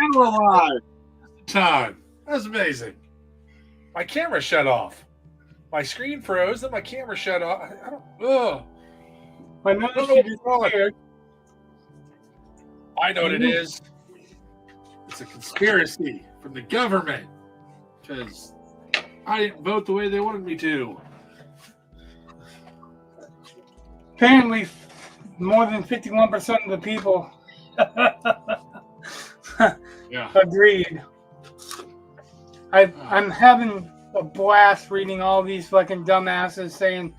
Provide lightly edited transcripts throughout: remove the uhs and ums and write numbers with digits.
𝕻𝖎𝖎𝖎𝖓𝖌. Time. That's amazing. My camera shut off. My screen froze, then my camera shut off. I don't. Ugh. I noticed you disappeared. I know what it is. It's a conspiracy from the government because I didn't vote the way they wanted me to. Apparently, more than 51% of the people agreed. I'm having a blast reading all these fucking dumbasses saying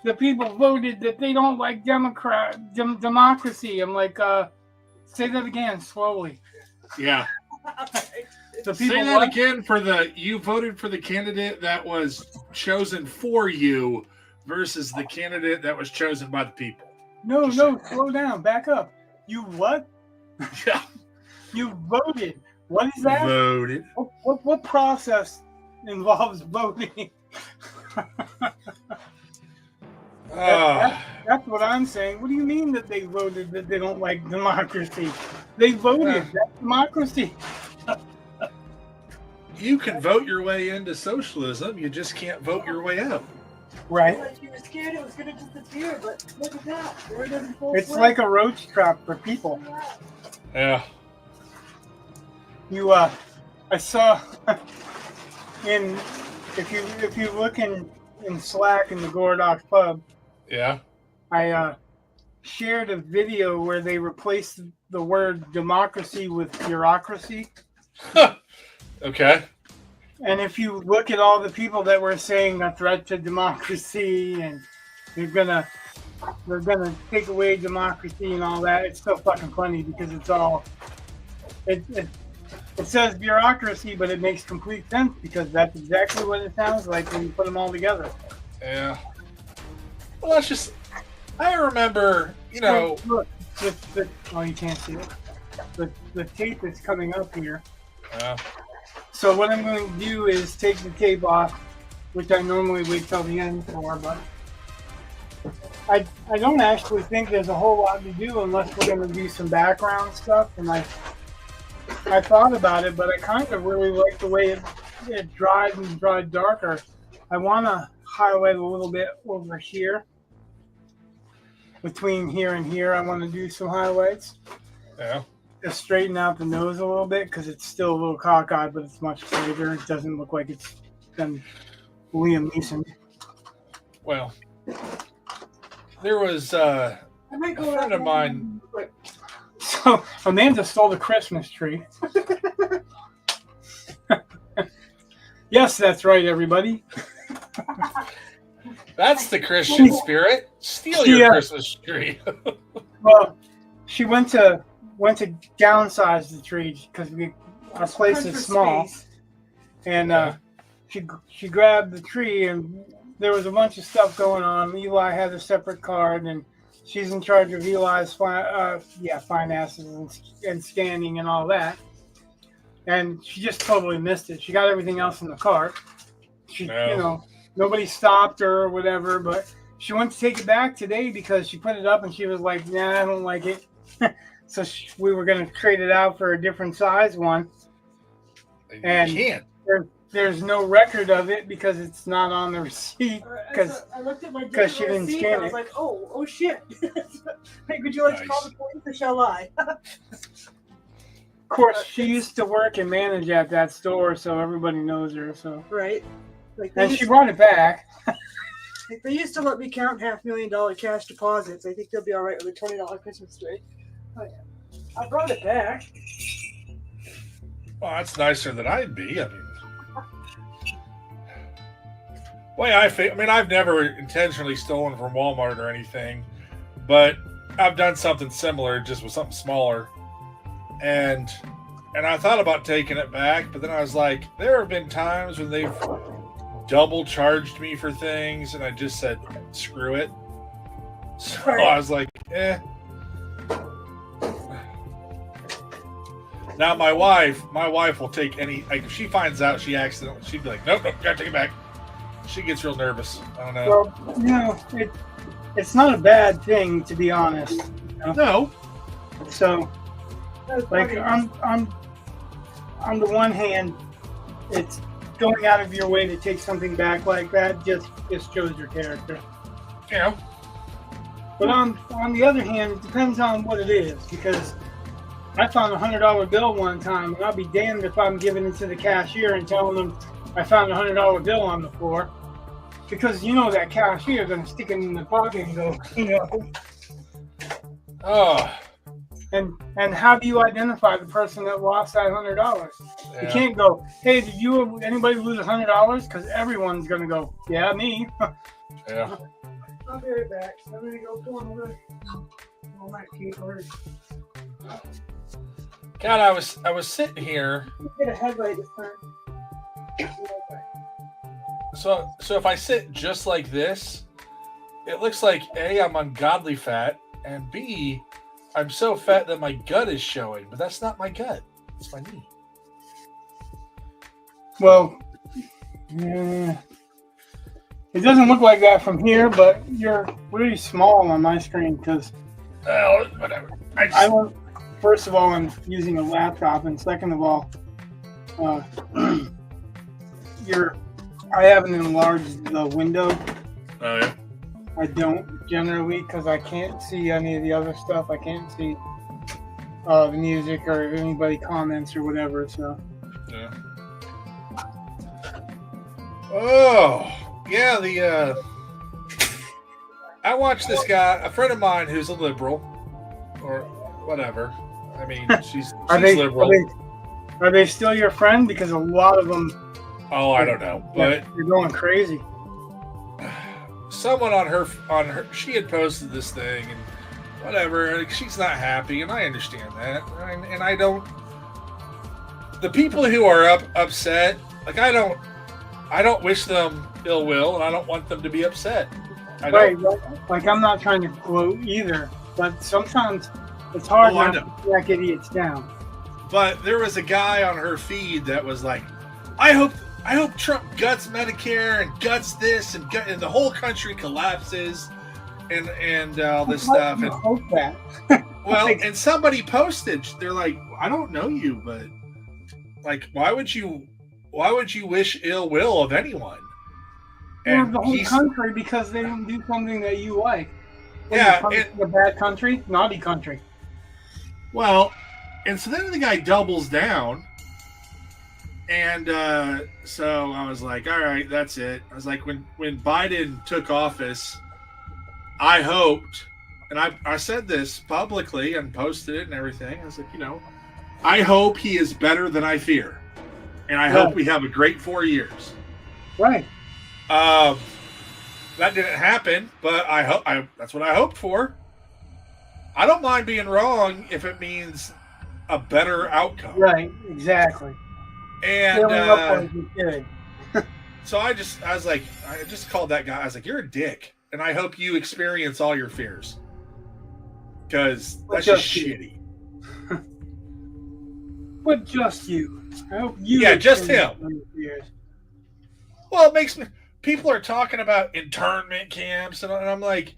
the people voted that they don't like democracy. I'm like, say that again slowly. Yeah. The people say that again for you voted for the candidate that was chosen for you versus the candidate that was chosen by the people. No, slow down. Back up. You what? Yeah. You voted. What is that? Voted. What process involves voting? That's what I'm saying. What do you mean that they voted that they don't like democracy? They voted. That's democracy. You can vote your way into socialism. You just can't vote your way out. Right. Like you were scared it was going to disappear, but look at that. It's like a roach trap for people. Yeah. I saw if you look in Slack in the Gored pub. Yeah. I shared a video where they replaced the word democracy with bureaucracy. Okay. And if you look at all the people that were saying a threat to democracy and they're gonna take away democracy and all that, it's so fucking funny because it's all it says bureaucracy, but it makes complete sense because that's exactly what it sounds like when you put them all together. Yeah. Well, that's just. I remember, Look, oh, you can't see it. The tape is coming up here. Yeah. So what I'm going to do is take the tape off, which I normally wait till the end for, but I don't actually think there's a whole lot to do unless we're going to do some background stuff. And I thought about it, but I kind of really like the way it dried and dried darker. I want to highlight a little bit over here. Between here and here, I want to do some highlights. Yeah. Just straighten out the nose a little bit because it's still a little cockeyed, but it's much straighter. It doesn't look like it's been Liam Neeson. Well, there was a friend of mine. So Amanda stole the Christmas tree. Yes, that's right, everybody. That's the Christian spirit. Steal your Christmas tree. Well, she went to downsize the tree because our place is small, and she grabbed the tree and there was a bunch of stuff going on. Eli had a separate card, and she's in charge of Eli's finances and scanning and all that. And she just totally missed it. She got everything else in the cart. Nobody stopped her or whatever, but she went to take it back today because she put it up and she was like, "Nah, I don't like it." So we were going to trade it out for a different size one. And there's no record of it because it's not on the receipt because she didn't scan it. I was like, oh shit. Hey, would you like to call the police or shall I? Of course, she used to work and manage at that store, so everybody knows her. So right. And she brought it back. They used to let me count $500,000 cash deposits. I think they'll be all right with a $20 Christmas tree. Oh, yeah. I brought it back. Well, that's nicer than I'd be. I mean, I've never intentionally stolen from Walmart or anything, but I've done something similar, just with something smaller. And I thought about taking it back, but then I was like, there have been times when they've double charged me for things, and I just said, screw it. So I was like, Now my wife will take any, like, if she finds out she accidentally, she'd be like, nope, gotta take it back. She gets real nervous. I don't know. Well, it's not a bad thing, to be honest. No. So Like on the one hand, it's going out of your way to take something back like that just shows your character. You know. But on the other hand, it depends on what it is, because I found a $100 bill one time, and I'll be damned if I'm giving it to the cashier and telling them I found a $100 bill on the floor, because you know that cashier is going to stick it in the pocket and go, you know. Oh. And how do you identify the person that lost that $100? Yeah. You can't go, hey, did anybody lose $100? Because everyone's going to go, yeah, me. Yeah. I'll be right back. So I'm gonna go pull over all my keyboard. God, I was sitting here. Get a headlight this time. So if I sit just like this, it looks like A, I'm ungodly fat, and B, I'm so fat that my gut is showing. But that's not my gut. It's my knee. Well, yeah. It doesn't look like that from here, but you're really small on my screen because Whatever. First of all, I'm using a laptop, and second of all, I haven't enlarged the window. Oh yeah. I don't generally because I can't see any of the other stuff. I can't see the music or if anybody comments or whatever. So. Yeah. Oh. Yeah, I watched this guy, a friend of mine who's a liberal, or whatever. I mean, she's liberal. Are they still your friend? Because a lot of them. Oh, I don't know, but you're going crazy. Someone on her, she had posted this thing and whatever. Like, she's not happy, and I understand that, and I don't. The people who are upset, like I don't wish them ill will, and I don't want them to be upset. Right. Like I'm not trying to gloat either, but sometimes it's hard not to track idiots down. But there was a guy on her feed that was like, I hope Trump guts Medicare and guts this and the whole country collapses and all this stuff. And hope that. Well, and somebody posted, they're like, I don't know you, but like, why would you wish ill will of anyone? And the whole country because they didn't do something that you like. Yeah, a bad country, naughty country. Well, and so then the guy doubles down, and so I was like, all right, that's it. I was like, when Biden took office, I hoped, and I said this publicly and posted it and everything. I was like, I hope he is better than I fear, and I hope we have a great 4 years. Right. That didn't happen, but that's what I hoped for. I don't mind being wrong if it means a better outcome. Right, exactly. And so I just called that guy. I was like, you're a dick, and I hope you experience all your fears, because that's just shitty. But just you. I hope you. Yeah, just him. Well, it makes me. People are talking about internment camps, and I'm like,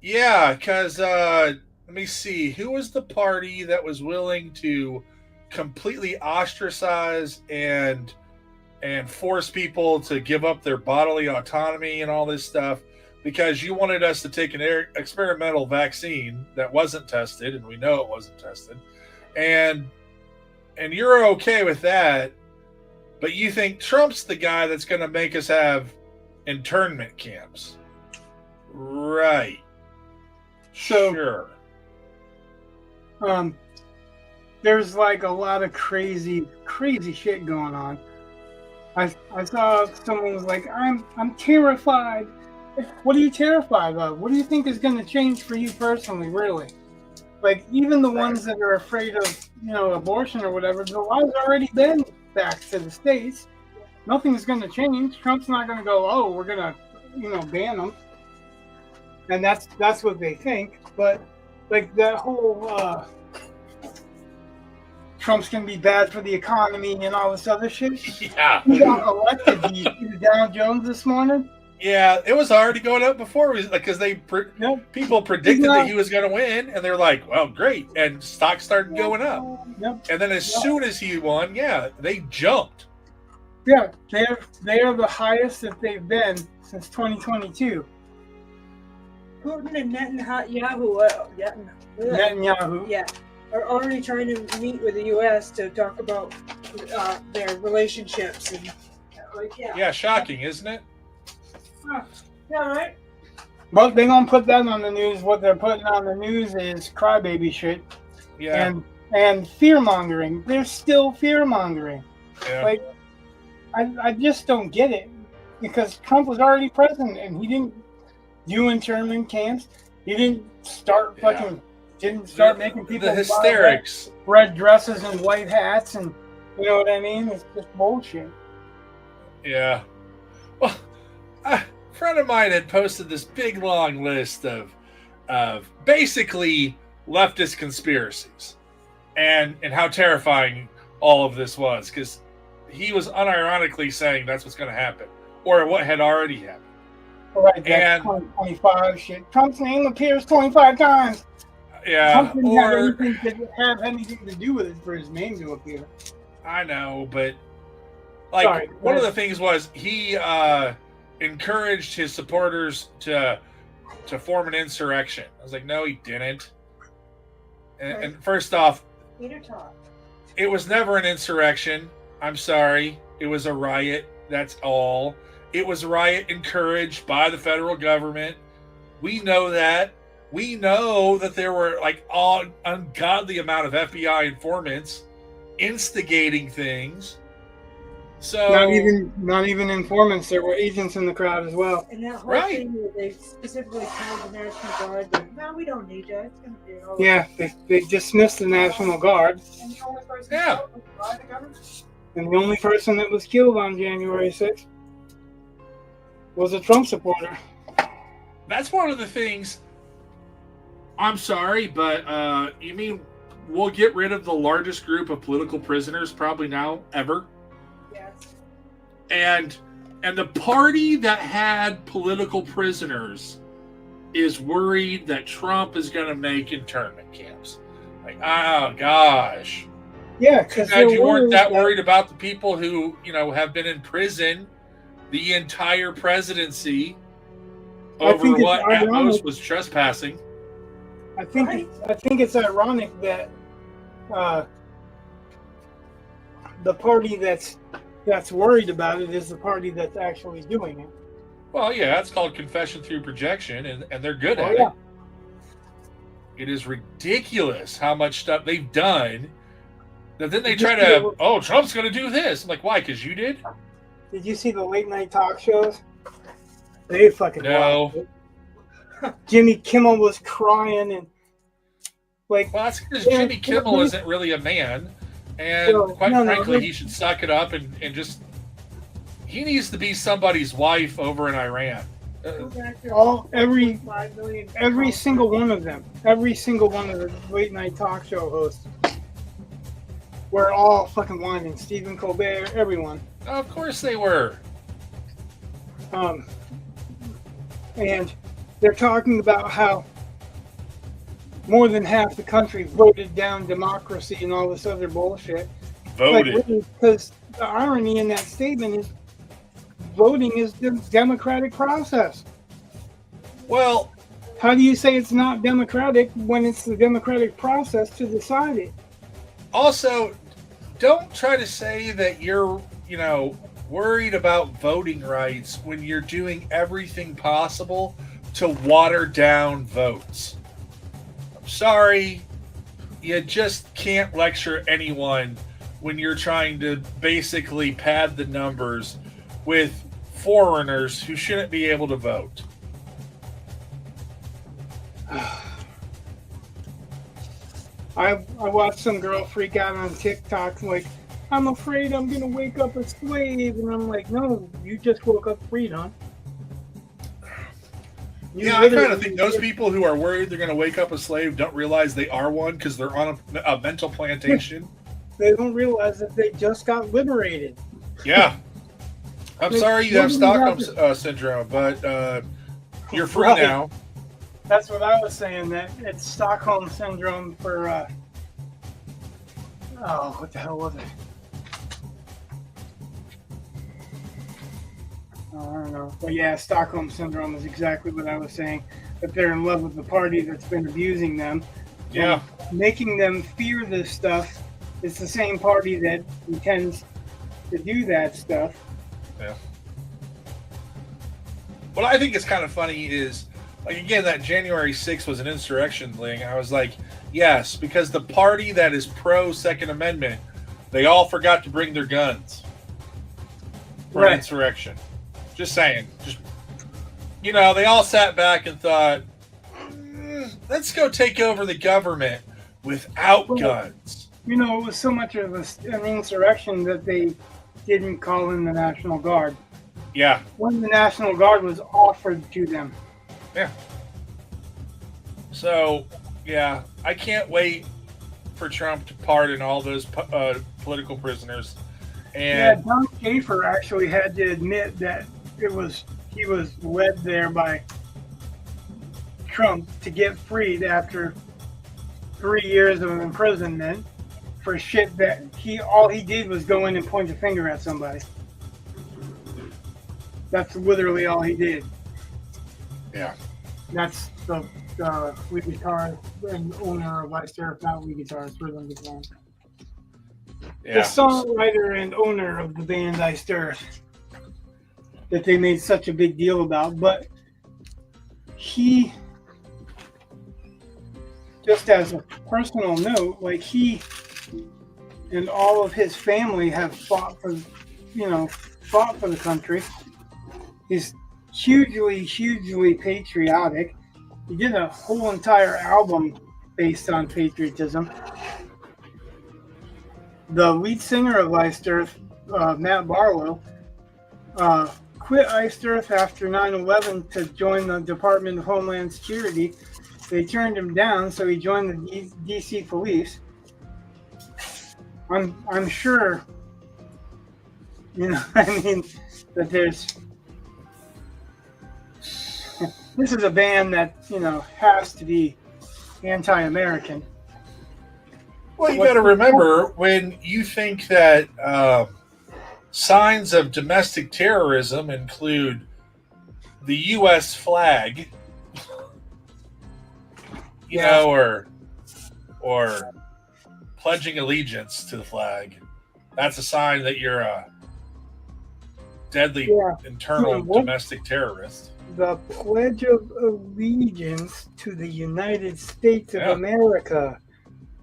yeah, because let me see, who was the party that was willing to completely ostracize and force people to give up their bodily autonomy and all this stuff because you wanted us to take an experimental vaccine that wasn't tested, and we know it wasn't tested, and you're okay with that, but you think Trump's the guy that's going to make us have internment camps. Right. So, sure. There's like a lot of crazy shit going on. I saw someone was like, I'm terrified. What are you terrified of? What do you think is going to change for you personally, really? Like, even the ones that are afraid of, abortion or whatever, the law's already been back to the states. Nothing's going to change. Trump's not going to go, oh, we're going to, ban them. And that's what they think. But, like, that whole Trump's going to be bad for the economy and all this other shit. Yeah. He got elected. Did you see the Dow Jones this morning? Yeah, it was already going up before, because people predicted that he was going to win, and they're like, well, great. And stocks started going up. Yep. And then as soon as he won, yeah, they jumped. Yeah, they are the highest that they've been since 2022. Putin and Netanyahu, Netanyahu. are already trying to meet with the U.S. to talk about their relationships and Yeah, shocking, isn't it? Yeah, right. Well, they're gonna put that on the news. What they're putting on the news is crybaby shit. Yeah. And fear mongering. They're still fear mongering. Yeah. Like, I just don't get it, because Trump was already president and he didn't do internment camps. He didn't start making people the hysterics, red dresses and white hats, and you know what I mean. It's just bullshit. Yeah. Well, a friend of mine had posted this big long list of basically leftist conspiracies, and how terrifying all of this was, because he was unironically saying that's what's going to happen, or what had already happened. Right, and 2025 shit. Trump's name appears 25 times. Yeah, Trump didn't have anything to do with it for his name to appear. I know, but one of the things was he encouraged his supporters to form an insurrection. I was like, no, he didn't. And first off, it was never an insurrection. I'm sorry. It was a riot. That's all. It was a riot encouraged by the federal government. We know that. We know that there were all ungodly amount of FBI informants instigating things. So not even informants. There were agents in the crowd as well. And that whole thing where they specifically told the National Guard that, no, we don't need you. It's going to be all they dismissed the National Guard. And the only person Yeah. was by the government. And the only person that was killed on January 6th was a Trump supporter. That's one of the things. I'm sorry, but you mean we'll get rid of the largest group of political prisoners probably now ever? Yes. And the party that had political prisoners is worried that Trump is going to make internment camps. Like, oh gosh. Yeah, because you weren't that worried about the people who, have been in prison the entire presidency over what at most was trespassing. I think it's ironic that the party that's worried about it is the party that's actually doing it. Well, yeah, it's called confession through projection, and they're good at it. It is ridiculous how much stuff they've done. That then they try to, Trump's going to do this. I'm like, why? Because you did? Did you see the late night talk shows? They fucking no. Jimmy Kimmel was crying and well, that's because Jimmy Kimmel isn't really a man, and frankly, he should suck it up and just. He needs to be somebody's wife over in Iran. Every single one of them, every single one of the late night talk show hosts, were all fucking whining. Stephen Colbert, everyone. Of course they were. And they're talking about how more than half the country voted down democracy and all this other bullshit. Voted. Because the irony in that statement is voting is the democratic process. Well, how do you say it's not democratic when it's the democratic process to decide it? Also, don't try to say that you're, worried about voting rights when you're doing everything possible to water down votes. I'm sorry, you just can't lecture anyone when you're trying to basically pad the numbers with foreigners who shouldn't be able to vote. I watched some girl freak out on TikTok like, I'm afraid I'm going to wake up a slave. And I'm like, no, you just woke up free, huh? I kind of think those people who are worried they're going to wake up a slave don't realize they are one because they're on a mental plantation. They don't realize that they just got liberated. Yeah. I'm sorry you have Stockholm syndrome, but you're free now. That's what I was saying, that it's Stockholm syndrome for Oh, what the hell was it? Oh, I don't know. But yeah, Stockholm Syndrome is exactly what I was saying. That they're in love with the party that's been abusing them. Yeah. And making them fear this stuff. It's the same party that intends to do that stuff. Yeah. What I think is kind of funny is, like, again, that January 6th was an insurrection thing. I was like, yes, because the party that is pro Second Amendment, they all forgot to bring their guns for an insurrection. Just saying. Just, you know, they all sat back and thought, let's go take over the government without guns. You know, it was so much of an insurrection that they didn't call in the National Guard. Yeah. When the National Guard was offered to them. Yeah. So, yeah, I can't wait for Trump to pardon all those political prisoners. And Don Schaefer actually had to admit that he was led there by Trump to get freed after 3 years of imprisonment for shit that all he did was go in and point a finger at somebody. That's literally all he did. Yeah. That's the lead guitarist and owner of 𝕻𝖎𝖎𝖓𝖌, not lead guitarist, rhythm guitar. Yeah. The songwriter and owner of the band 𝕻𝖎𝖎𝖓 that they made such a big deal about, but he, just as a personal note, like he and all of his family have fought for the country. He's hugely patriotic. He did a whole entire album based on patriotism. The lead singer of 𝕻𝖎𝖎𝖓, Matt Barlow, quit 𝕻𝖎𝖎𝖓 after 9/11 to join the Department of Homeland Security. They turned him down, so he joined the D.C. police. I'm sure, I mean, that there's. This is a band that, has to be anti-American. Well, you got to remember, when you think that signs of domestic terrorism include the U.S. flag, or pledging allegiance to the flag, that's a sign that you're a deadly internal domestic terrorist. The Pledge of Allegiance to the United States of America.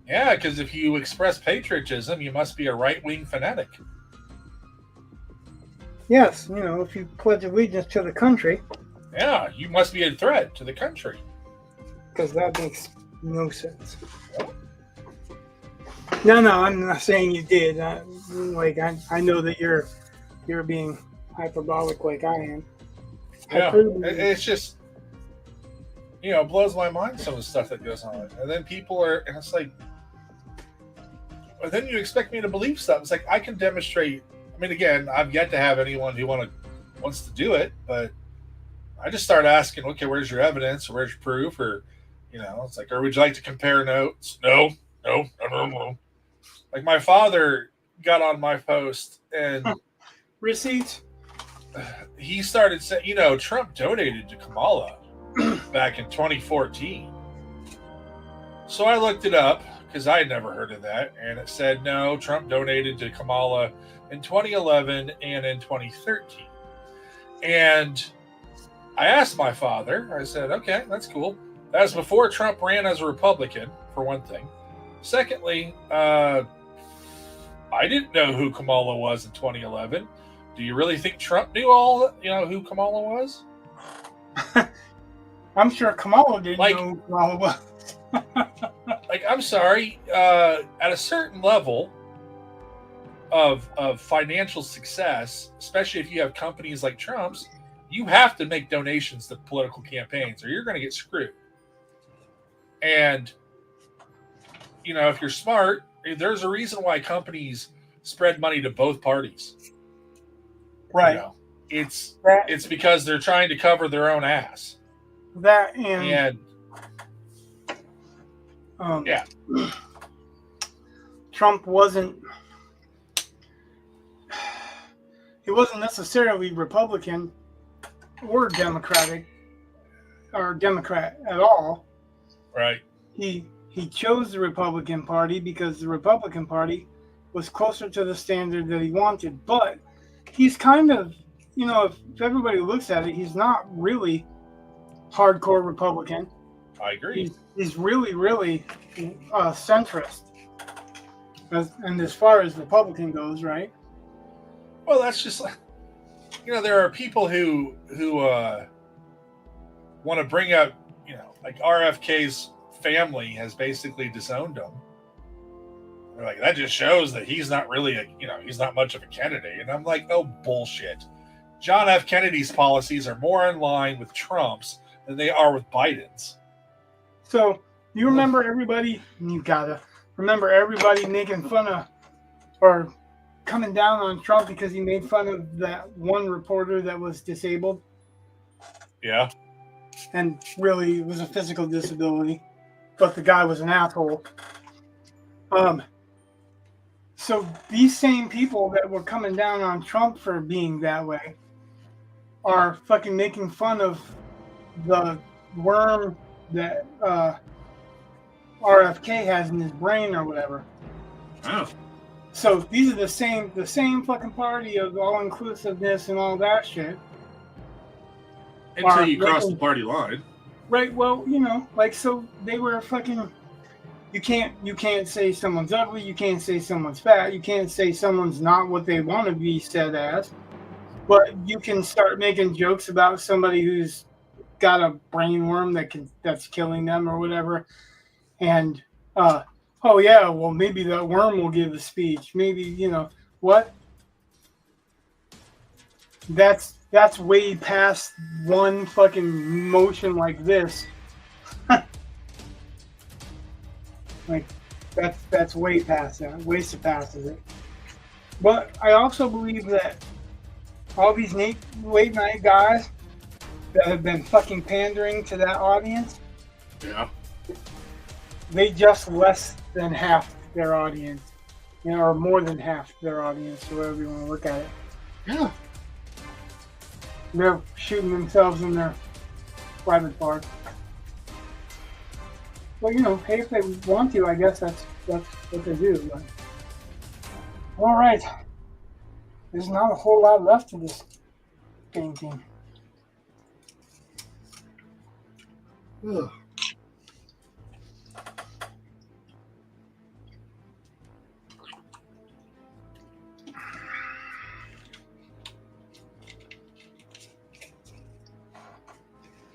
Yeah, because if you express patriotism, you must be a right-wing fanatic. Yes, if you pledge allegiance to the country. Yeah, you must be a threat to the country. Because that makes no sense. No, I'm not saying you did. I know that you're being hyperbolic like I am. Yeah, it's just, it blows my mind, some of the stuff that goes on. And then and it's like, and then you expect me to believe stuff. It's like, I can demonstrate. I mean, again, I've yet to have anyone who wants to do it, but I just start asking, okay, where's your evidence? Or where's your proof? Or, it's like, or would you like to compare notes? No. Like, my father got on my post and receipts. He started saying, Trump donated to Kamala back in 2014. So I looked it up because I had never heard of that. And it said, no, Trump donated to Kamala in 2011 and in 2013. And I asked my father, I said, okay, that's cool. That was before Trump ran as a Republican, for one thing. Secondly, I didn't know who Kamala was in 2011. Do you really think Trump knew who Kamala was? I'm sure Kamala didn't know who Kamala was. I'm sorry. At a certain level of financial success, especially if you have companies like Trump's, you have to make donations to political campaigns or you're going to get screwed. And, if you're smart, there's a reason why companies spread money to both parties. Right. It's because they're trying to cover their own ass. That and Trump wasn't necessarily Republican or Democratic or Democrat at all. Right. He chose the Republican Party because the Republican Party was closer to the standard that he wanted. But he's kind of, if everybody looks at it, he's not really hardcore Republican. I agree. He's really, really centrist. And as far as Republican goes, right? Well, that's just like, there are people who want to bring up, like RFK's family has basically disowned him. They're like, that just shows that he's not really he's not much of a candidate. And I'm like, oh, bullshit. John F. Kennedy's policies are more in line with Trump's than they are with Biden's. So you remember everybody, you gotta remember everybody making fun of or coming down on Trump because he made fun of that one reporter that was disabled. Yeah. And really it was a physical disability, but the guy was an asshole. So these same people that were coming down on Trump for being that way are fucking making fun of the worm that RFK has in his brain or whatever. Oh. So these are the same fucking party of all inclusiveness and all that shit. Until you cross the party line. Right, well, so they were fucking. You can't say someone's ugly, you can't say someone's fat, you can't say someone's not what they want to be said as. But you can start making jokes about somebody who's got a brain worm that's killing them or whatever. And oh yeah, well maybe that worm will give a speech. Maybe, what? That's way past one fucking motion like this. Like that's way past that. Way surpasses it. But I also believe that all these late night guys that have been fucking pandering to that audience, yeah, they just less than half their audience, or more than half their audience, or whatever you want to look at it. Yeah. They're shooting themselves in their private part. Well, hey, if they want to, I guess that's what they do. But all right, there's not a whole lot left to this painting. Ugh.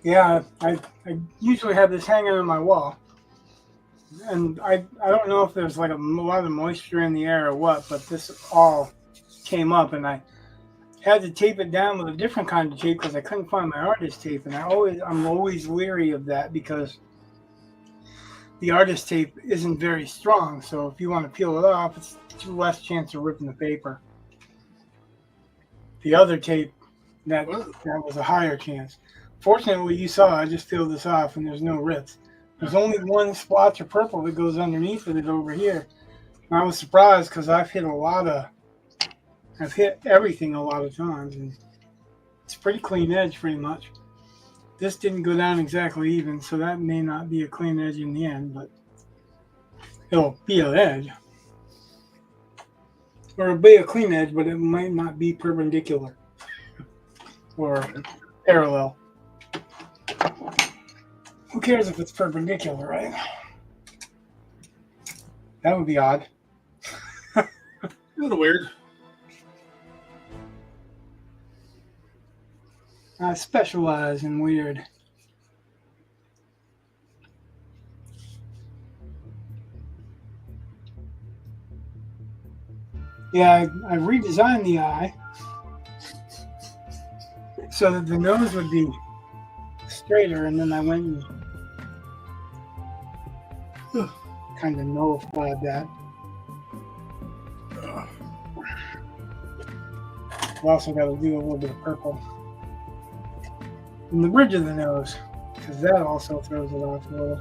Yeah, I usually have this hanging on my wall. And I don't know if there's like a lot of moisture in the air or what, but this all came up and I had to tape it down with a different kind of tape because I couldn't find my artist tape. And I'm always leery of that because the artist tape isn't very strong. So if you want to peel it off, it's less chance of ripping the paper. The other tape, that was a higher chance. Fortunately, you saw I just peeled this off and there's no rips. There's only one splotch of purple that goes underneath of it over here. And I was surprised because I've hit everything a lot of times. And it's a pretty clean edge pretty much. This didn't go down exactly even, so that may not be a clean edge in the end, but it'll be an edge. Or it'll be a clean edge, but it might not be perpendicular or parallel. Who cares if it's perpendicular, right? That would be odd. A little weird. I specialize in weird. Yeah, I redesigned the eye so that the nose would be straighter, and then I went and kind of nullified that. We also got to do a little bit of purple in the bridge of the nose, because that also throws it off a little.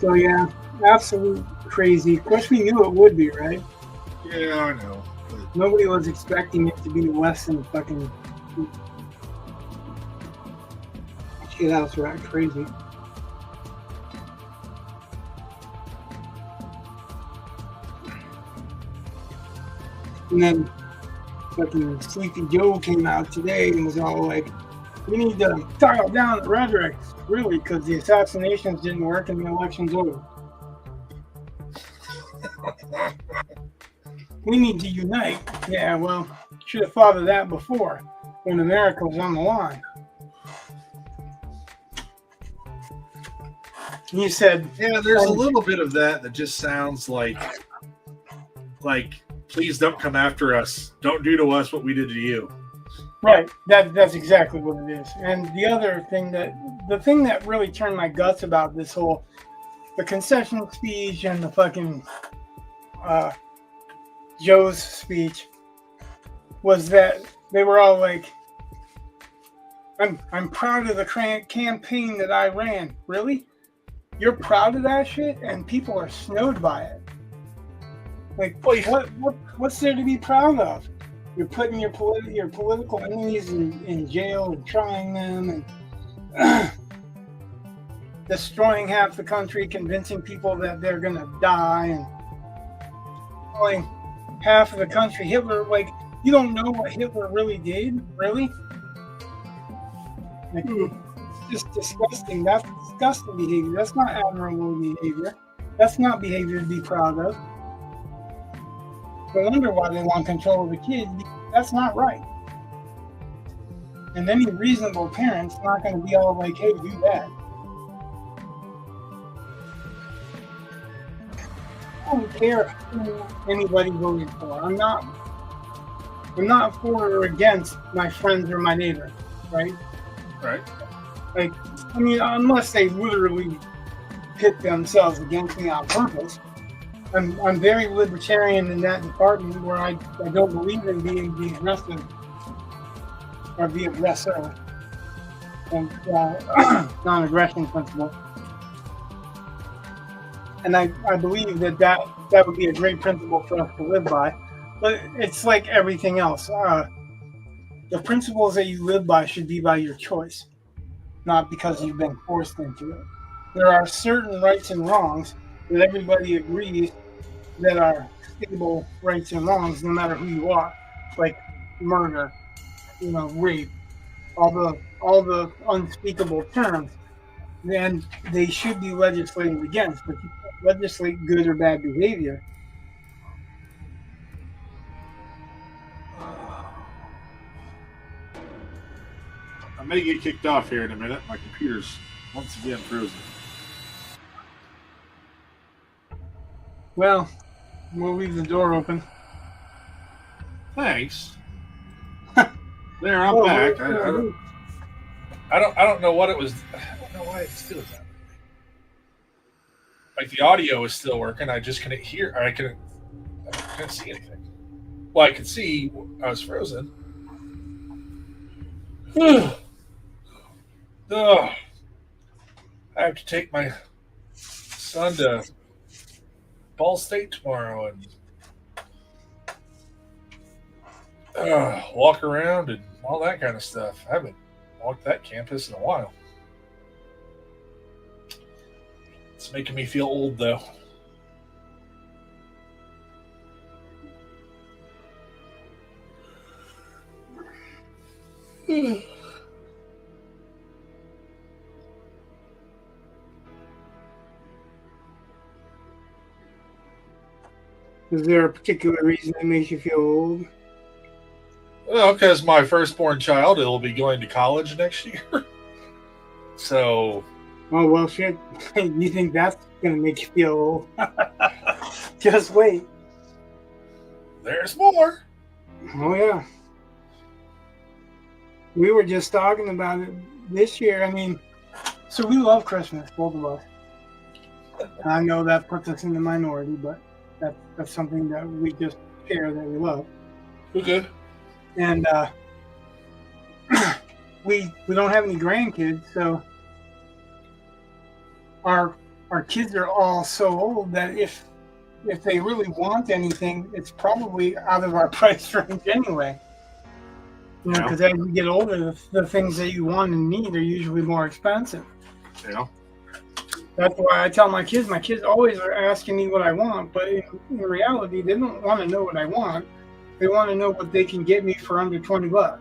So yeah, absolute crazy. Of course, we knew it would be, right? Yeah, I know. But Nobody was expecting it to be less than fucking shit house rat crazy. And then fucking Sleepy Joe came out today and was all like, we need to dial down the rhetoric, really, because the assassinations didn't work and the election's over. We need to unite. Yeah, well, should have thought of that before, when America was on the line. You said, yeah, there's a little bit of that just sounds like, please don't come after us. Don't do to us what we did to you. right, that's exactly what it is. And the other thing the thing that really turned my guts about this whole, the concession speech and the fucking Joe's speech was that they were all like, I'm proud of the campaign that I ran. Really? You're proud of that shit, and people are snowed by it. Like, what's there to be proud of? You're putting your political enemies in jail and trying them and destroying half the country, convincing people that they're gonna die, and calling half of the country Hitler. Like, you don't know what Hitler really did, really? Like, it's just disgusting. That's disgusting behavior. That's not admirable behavior. That's not behavior to be proud of. No wonder why they want control of the kids. That's not right. And any reasonable parent's not going to be all like, hey, do that. I don't care who anybody voted for. I'm not for or against my friends or my neighbor, right? Right. Like, I mean, unless they literally pit themselves against me on purpose. I'm very libertarian in that department, where I don't believe in being the aggressor or the aggressor, and non-aggression principle. And I believe that would be a great principle for us to live by. But it's like everything else. The principles that you live by should be by your choice, not because you've been forced into it. There are certain rights and wrongs that everybody agrees that are stable rights and wrongs, no matter who you are, like murder, rape, all the unspeakable terms. Then they should be legislated against, but you can't legislate good or bad behavior. I may get kicked off here in a minute. My computer's once again frozen. Well, we'll leave the door open. Thanks. There, I'm back. I don't know what it was. I don't know why it's still that way. Like, the audio is still working. I just couldn't hear. Or I couldn't see anything. Well, I could see I was frozen. I have to take my son to Ball State tomorrow and walk around and all that kind of stuff. I haven't walked that campus in a while. It's making me feel old, though. Is there a particular reason that makes you feel old? Well, because my firstborn child will be going to college next year. So. Oh, well, shit. You think that's going to make you feel old? Just wait. There's more. Oh, yeah. We were just talking about it this year. I mean, so we love Christmas, both of us. I know that puts us in the minority, but that's something that we just share that we love. Okay. And we don't have any grandkids, so our our kids are all so old that if they really want anything, it's probably out of our price range anyway. You know, because as you get older, the things that you want and need are usually more expensive. Yeah. That's why I tell my kids always are asking me what I want, but in reality, they don't want to know what I want. They want to know what they can get me for under $20.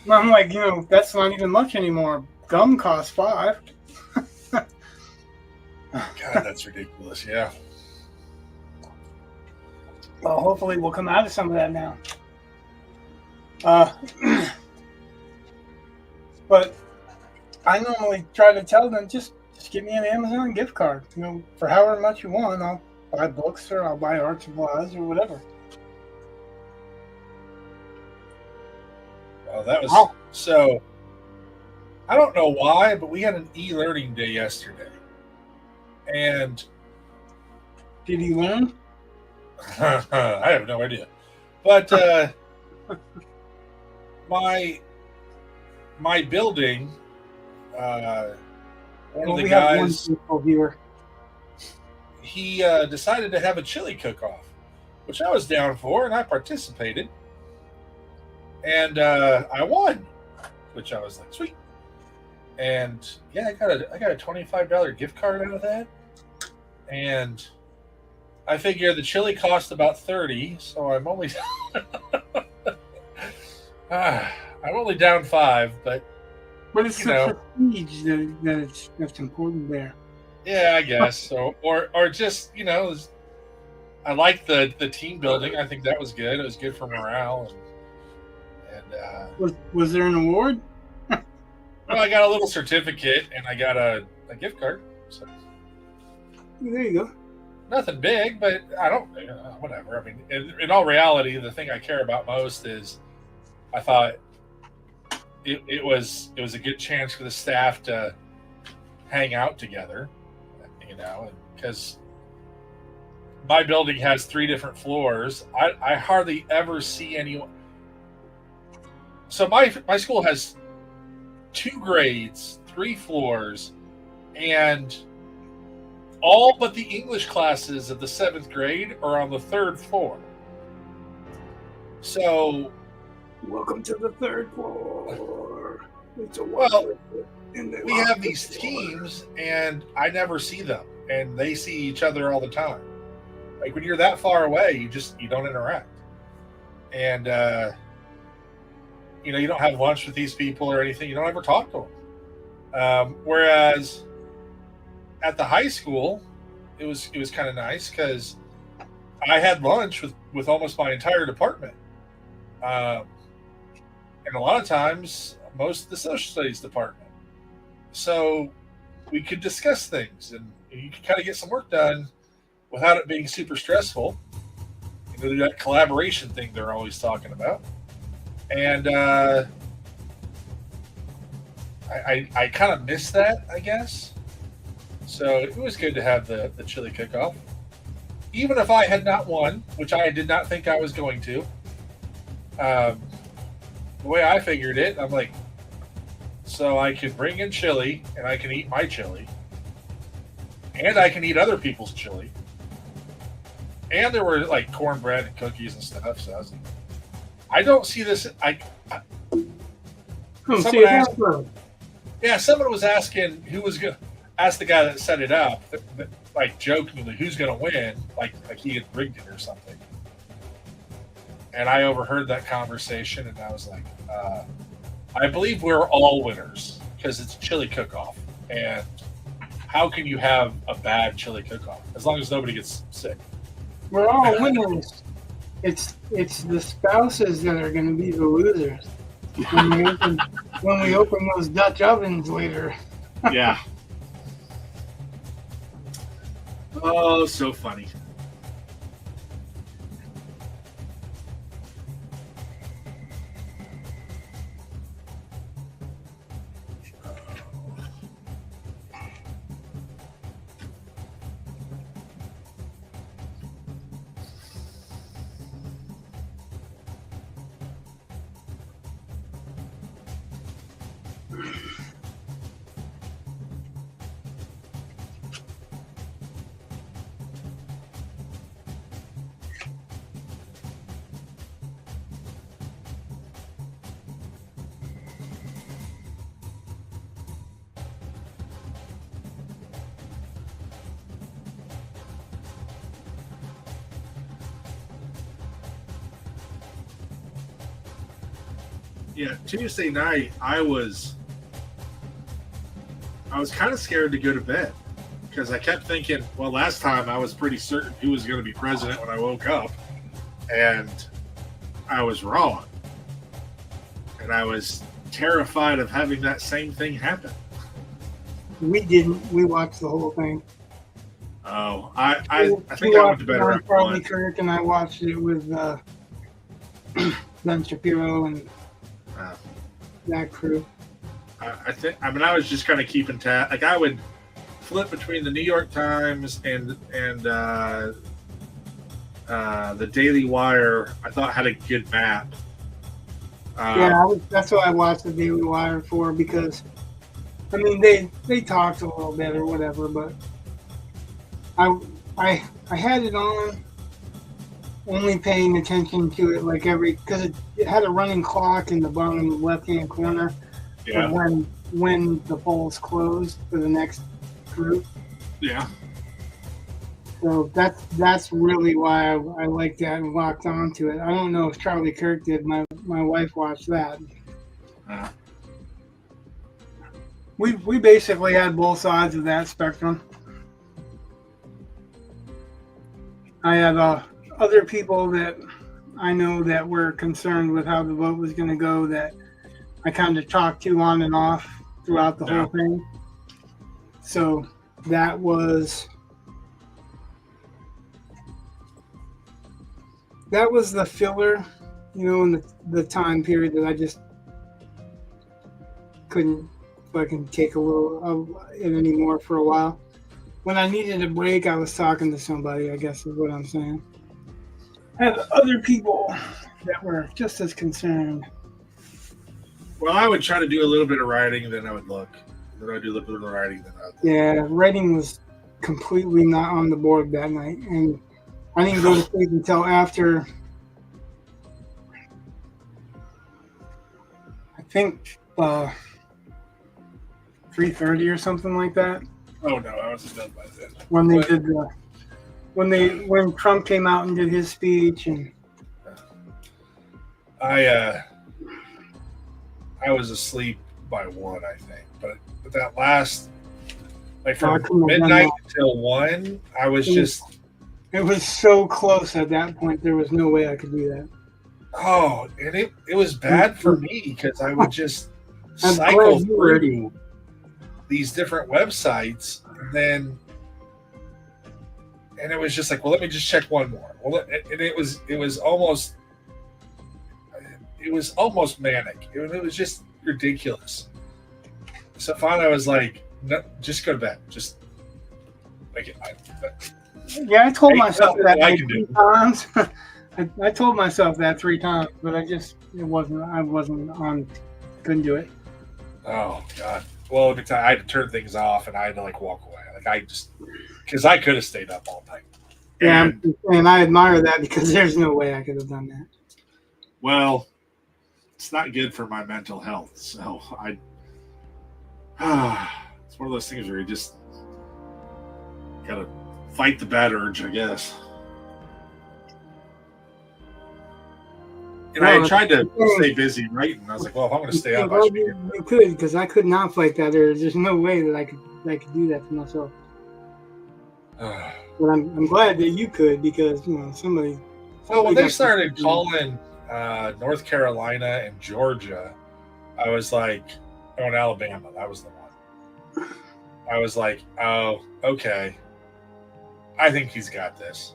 I'm like, you know, that's not even much anymore. Gum costs $5. God, that's ridiculous. Yeah. Well, hopefully we'll come out of some of that now. But I normally try to tell them, just give me an Amazon gift card. You know, for however much you want, I'll buy books or I'll buy art supplies or whatever. Well, that was so. I don't know why, but we had an e-learning day yesterday, and did he learn? I have no idea, but my building, one of the guys, he decided to have a chili cook-off, which I was down for, and I participated, and I won, which I was like, sweet. And yeah, I got a $25 gift card out of that, and I figure the chili cost about $30, so I'm only I'm only down $5, but it's the prestige that's important there. Yeah, I guess so. Or just, you know, I like the team building. I think that was good. It was good for morale. And was there an award? Well, I got a little certificate and I got a gift card. So there you go. Nothing big, but I don't, whatever. I mean, in all reality, the thing I care about most is I thought it was a good chance for the staff to hang out together, you know, because my building has 3 different floors. I hardly ever see anyone. So my school has 2 grades, 3 floors, and all but the English classes of the 7th grade are on the 3rd floor. So, welcome to the 3rd floor. We have these teams, and I never see them, and they see each other all the time. Like when you're that far away, you don't interact, and you don't have lunch with these people or anything. You don't ever talk to them. Whereas at the high school, it was kind of nice because I had lunch with almost my entire department, and a lot of times most of the social studies department. So we could discuss things, and you could kind of get some work done without it being super stressful. That collaboration thing they're always talking about. And I kind of miss that, I guess. So it was good to have the chili cook-off. Even if I had not won, which I did not think I was going to. The way I figured it, I'm like, so I can bring in chili, and I can eat my chili. And I can eat other people's chili. And there were like cornbread and cookies and stuff. So I was like, I don't see this. Someone was asking who was going to ask the guy that set it up, like jokingly, who's going to win, like he had rigged it or something. And I overheard that conversation, and I was like, I believe we're all winners because it's a chili cook-off. And how can you have a bad chili cook-off as long as nobody gets sick? We're all winners. It's the spouses that are going to be the losers when we open those Dutch ovens later. Yeah. Oh, so funny. Yeah, Tuesday night I was kind of scared to go to bed because I kept thinking, well, last time I was pretty certain who was going to be president when I woke up, and I was wrong. And I was terrified of having that same thing happen. We didn't. We watched the whole thing. Oh, I think I went to bed around Charlie 1. Kirk, and I watched it with Ben Shapiro and that crew. I mean, I was just kind of keeping tab. Like, I would flip between the New York Times and the Daily Wire. I thought had a good map. That's what I watched the Daily Wire for, because I mean they talked a little bit or whatever, but I had it on, only paying attention to it like because it had a running clock in the bottom left hand corner. Yeah. When the polls closed for the next group. Yeah. So that's really why I like that and locked onto it. I don't know if Charlie Kirk did. My wife watched that. We basically had both sides of that spectrum. I had other people that I know that were concerned with how the vote was going to go that I kind of talked to on and off throughout the whole thing. So that was the filler, in the time period that I just couldn't fucking take a little of it anymore for a while. When I needed a break, I was talking to somebody, I guess is what I'm saying. I had other people that were just as concerned. Well, I would try to do a little bit of writing, then I would look. Then I would do a little bit of writing, then I would look. Yeah, writing was completely not on the board that night, and I didn't go to sleep until after, I think, 3:30 or something like that. Oh no, I wasn't done by then. When they did when Trump came out and did his speech, and I was asleep by 1, I think, but that last, like from midnight until 1, I was just. It was so close at that point. There was no way I could do that. Oh, and it was bad for me because I would just cycle through these different websites, and it was just like, well, let me just check one more. Well, and it was almost manic. It was just ridiculous. So finally, I was like, no, just go to bed. Just like I told myself that I can 3 times. I told myself that 3 times, but I wasn't on. Couldn't do it. Oh God. Well, let me tell you, I had to turn things off, and I had to walk away. Because I could have stayed up all night. And I admire that, because there's no way I could have done that. Well, it's not good for my mental health. So it's one of those things where you just gotta fight the bad urge, I guess. And I tried to stay busy writing. I was like, well, if I'm going to stay up, I should be here. You could, because I could not fight that urge. There's no way that I could do that to myself. But I'm glad that you could, because somebody. Well, when they started calling North Carolina and Georgia, I was like, oh, and Alabama, that was the one. I was like, oh, okay. I think he's got this.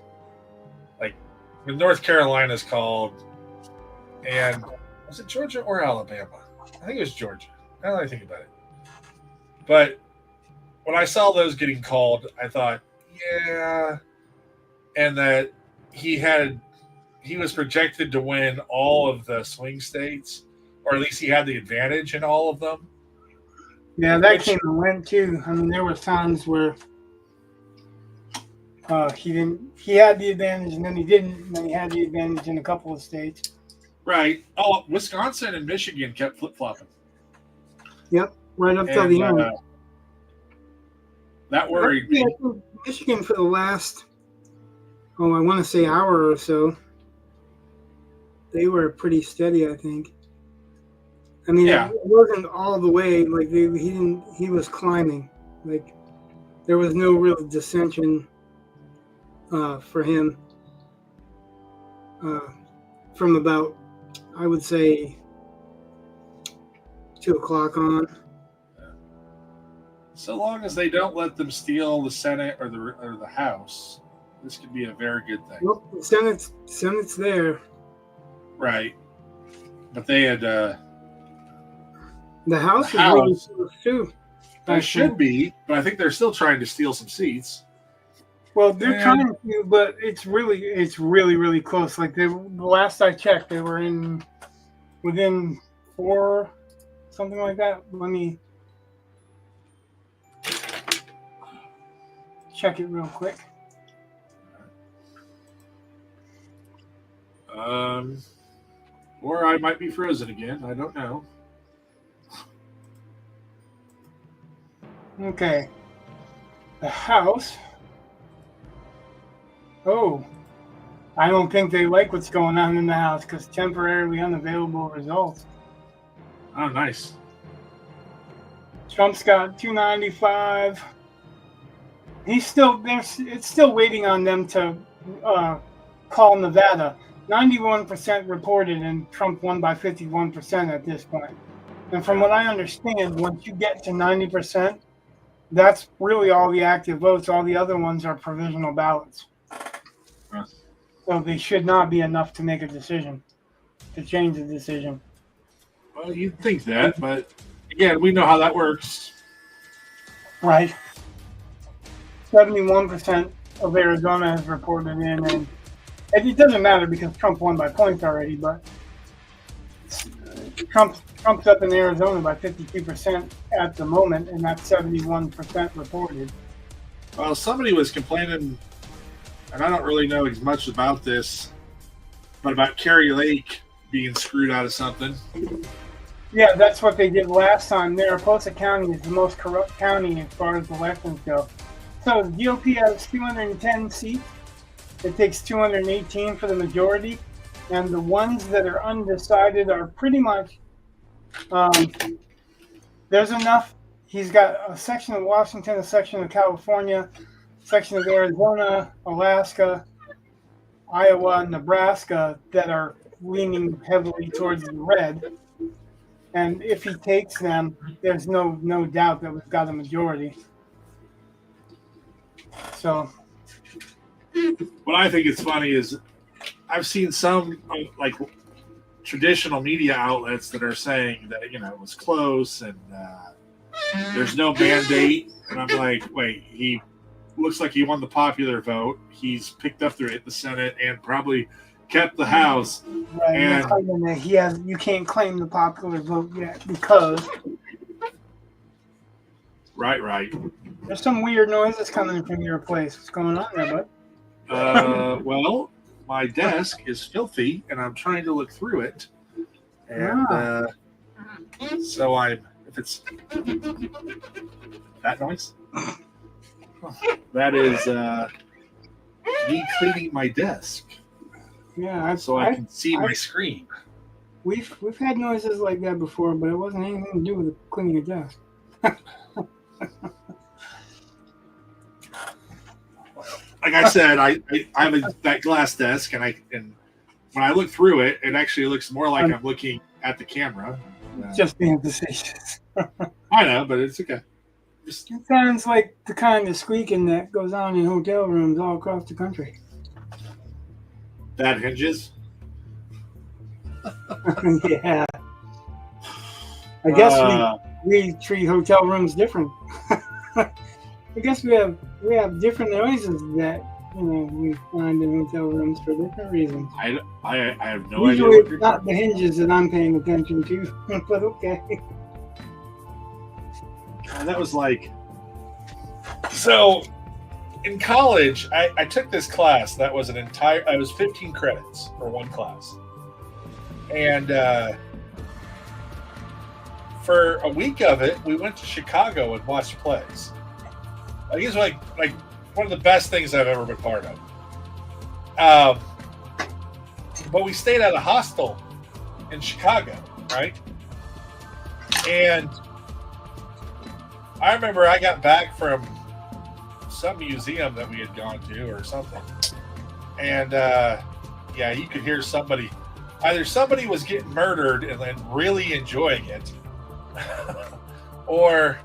Like, when North Carolina's called. And was it Georgia or Alabama? I think it was Georgia. Now that I think about it. But when I saw those getting called, I thought, yeah. And that he was projected to win all of the swing states, or at least he had the advantage in all of them. Yeah, that came and went too. I mean, there were times where he had the advantage, and then he didn't, and then he had the advantage in a couple of states. Right. Oh, Wisconsin and Michigan kept flip-flopping. Yep, right up till the end. That worried me. Michigan for the last, I want to say hour or so, they were pretty steady, I think. I mean, Yeah. it wasn't all the way. Like he was climbing. Like there was no real dissension for him from about, I would say, 2 o'clock on. So long as they don't let them steal the Senate or the House, this could be a very good thing. Well, the Senate's there. Right. But they had The House The is really House. close too. they should be, but I think they're still trying to steal some seats. Well, they're And- trying to, but it's really close. Like the last I checked, they were within 4, something like that. Let me check it real quick. Or I might be frozen again. I don't know. Okay. The House. Oh. I don't think they like what's going on in the House because temporarily unavailable results. Oh, nice. Trump's got 295. It's still waiting on them to call Nevada. 91% reported, and Trump won by 51% at this point. And from what I understand, once you get to 90%, that's really all the active votes. All the other ones are provisional ballots. Huh. So they should not be enough to make a decision, to change the decision. Well, you'd think that, but again, we know how that works. Right. 71% of Arizona has reported in, and it doesn't matter because Trump won by points already, but Trump's up in Arizona by 52% at the moment, and that's 71% reported. Well, somebody was complaining, and I don't really know as much about this, but about Kari Lake being screwed out of something. Yeah, that's what they did last time. Mariposa County is the most corrupt county as far as elections go. So the GOP has 210 seats. It takes 218 for the majority. And the ones that are undecided are pretty much, there's enough. He's got a section of Washington, a section of California, a section of Arizona, Alaska, Iowa, Nebraska that are leaning heavily towards the red. And if he takes them, there's no doubt that we've got a majority. So, What I think is funny is I've seen some like traditional media outlets that are saying that it was close and there's no mandate, and I'm like, wait, he looks like he won the popular vote. He's picked up the Senate and probably kept the House. right, And- you're claiming that you can't claim the popular vote yet because Right. there's some weird noises coming from your place. What's going on there, bud? Well, my desk is filthy, and I'm trying to look through it. And so if it's that noise, that is me cleaning my desk Yeah, so I can see my screen. we've had noises like that before, but it wasn't anything to do with cleaning your desk. Like I said, I have that glass desk, and when I look through it, it actually looks more like I'm looking at the camera. Just being facetious. I know, but it's okay. Just It sounds like the kind of squeaking that goes on in hotel rooms all across the country. bad hinges. Yeah. I guess we treat hotel rooms different. I guess we have different noises that we find in hotel rooms for different reasons. I have no Usually idea. it's not the hinges that I'm paying attention to, but okay. And that was like, so in college, I took this class that was I was 15 credits for one class. And for a week of it, we went to Chicago and watched plays. I think it's like one of the best things I've ever been part of. But we stayed at a hostel in Chicago, right? And I remember I got back from some museum that we had gone to or something. And yeah, you could hear somebody, either somebody was getting murdered and then really enjoying it, or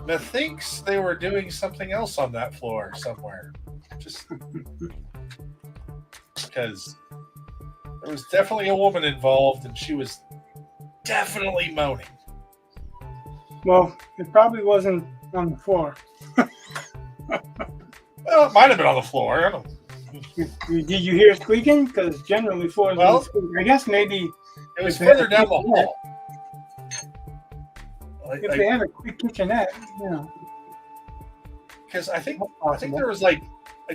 methinks they were doing something else on that floor somewhere. Just because there was definitely a woman involved and she was definitely moaning. Well, it probably wasn't on the floor. Well, it might have been on the floor. I don't know. Did you hear it squeaking? Because generally floors don't squeak. I guess maybe it was further down the hall. If they have a quick kitchenette, Because I think there was like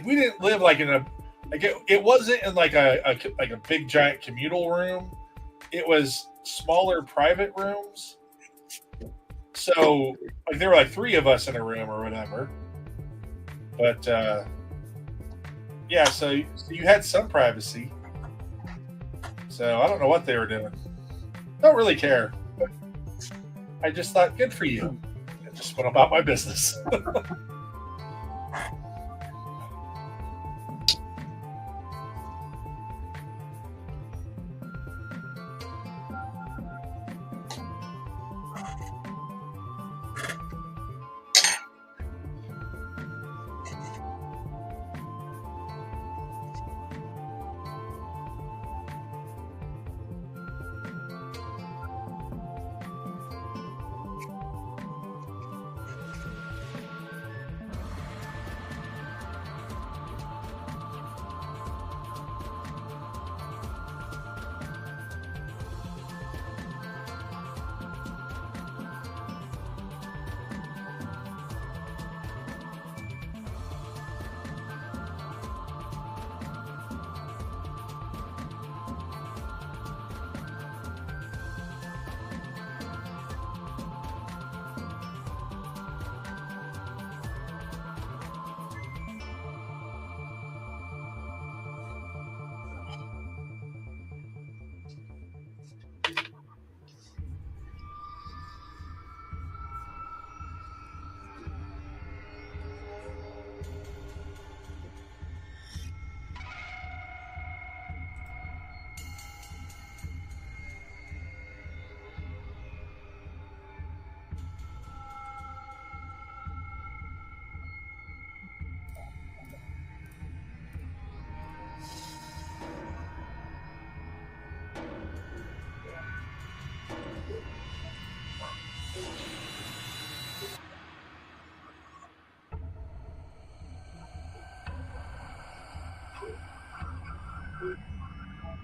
we didn't live like in a it wasn't in like a big giant communal room. It was smaller private rooms. So like there were like 3 of us in a room or whatever. But yeah, so you had some privacy. So I don't know what they were doing. Don't really care. But I just thought, good for you. I just went about my business.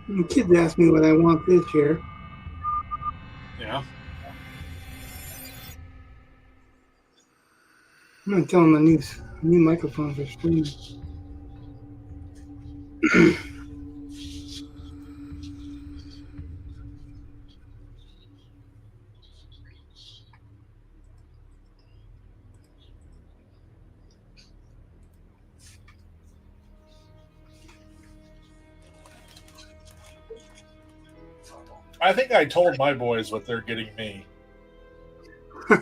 The kids ask me what I want this year. Yeah. I'm gonna tell them a new microphone for streaming. I think I told my boys what they're getting me. I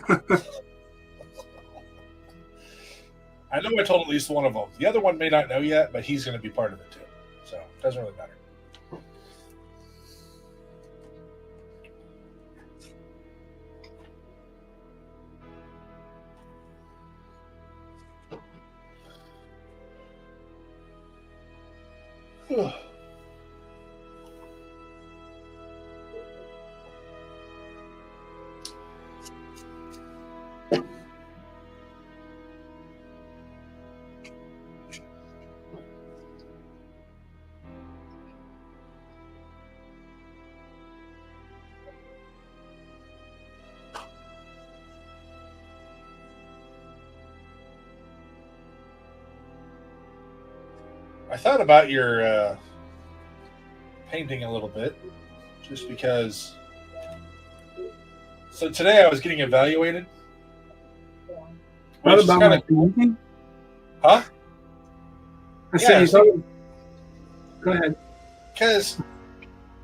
know I told at least one of them. The other one may not know yet, but he's going to be part of it too. So it doesn't really matter. I thought about your painting a little bit, just because. So today I was getting evaluated. What about my painting? Huh? I said, go ahead. Because,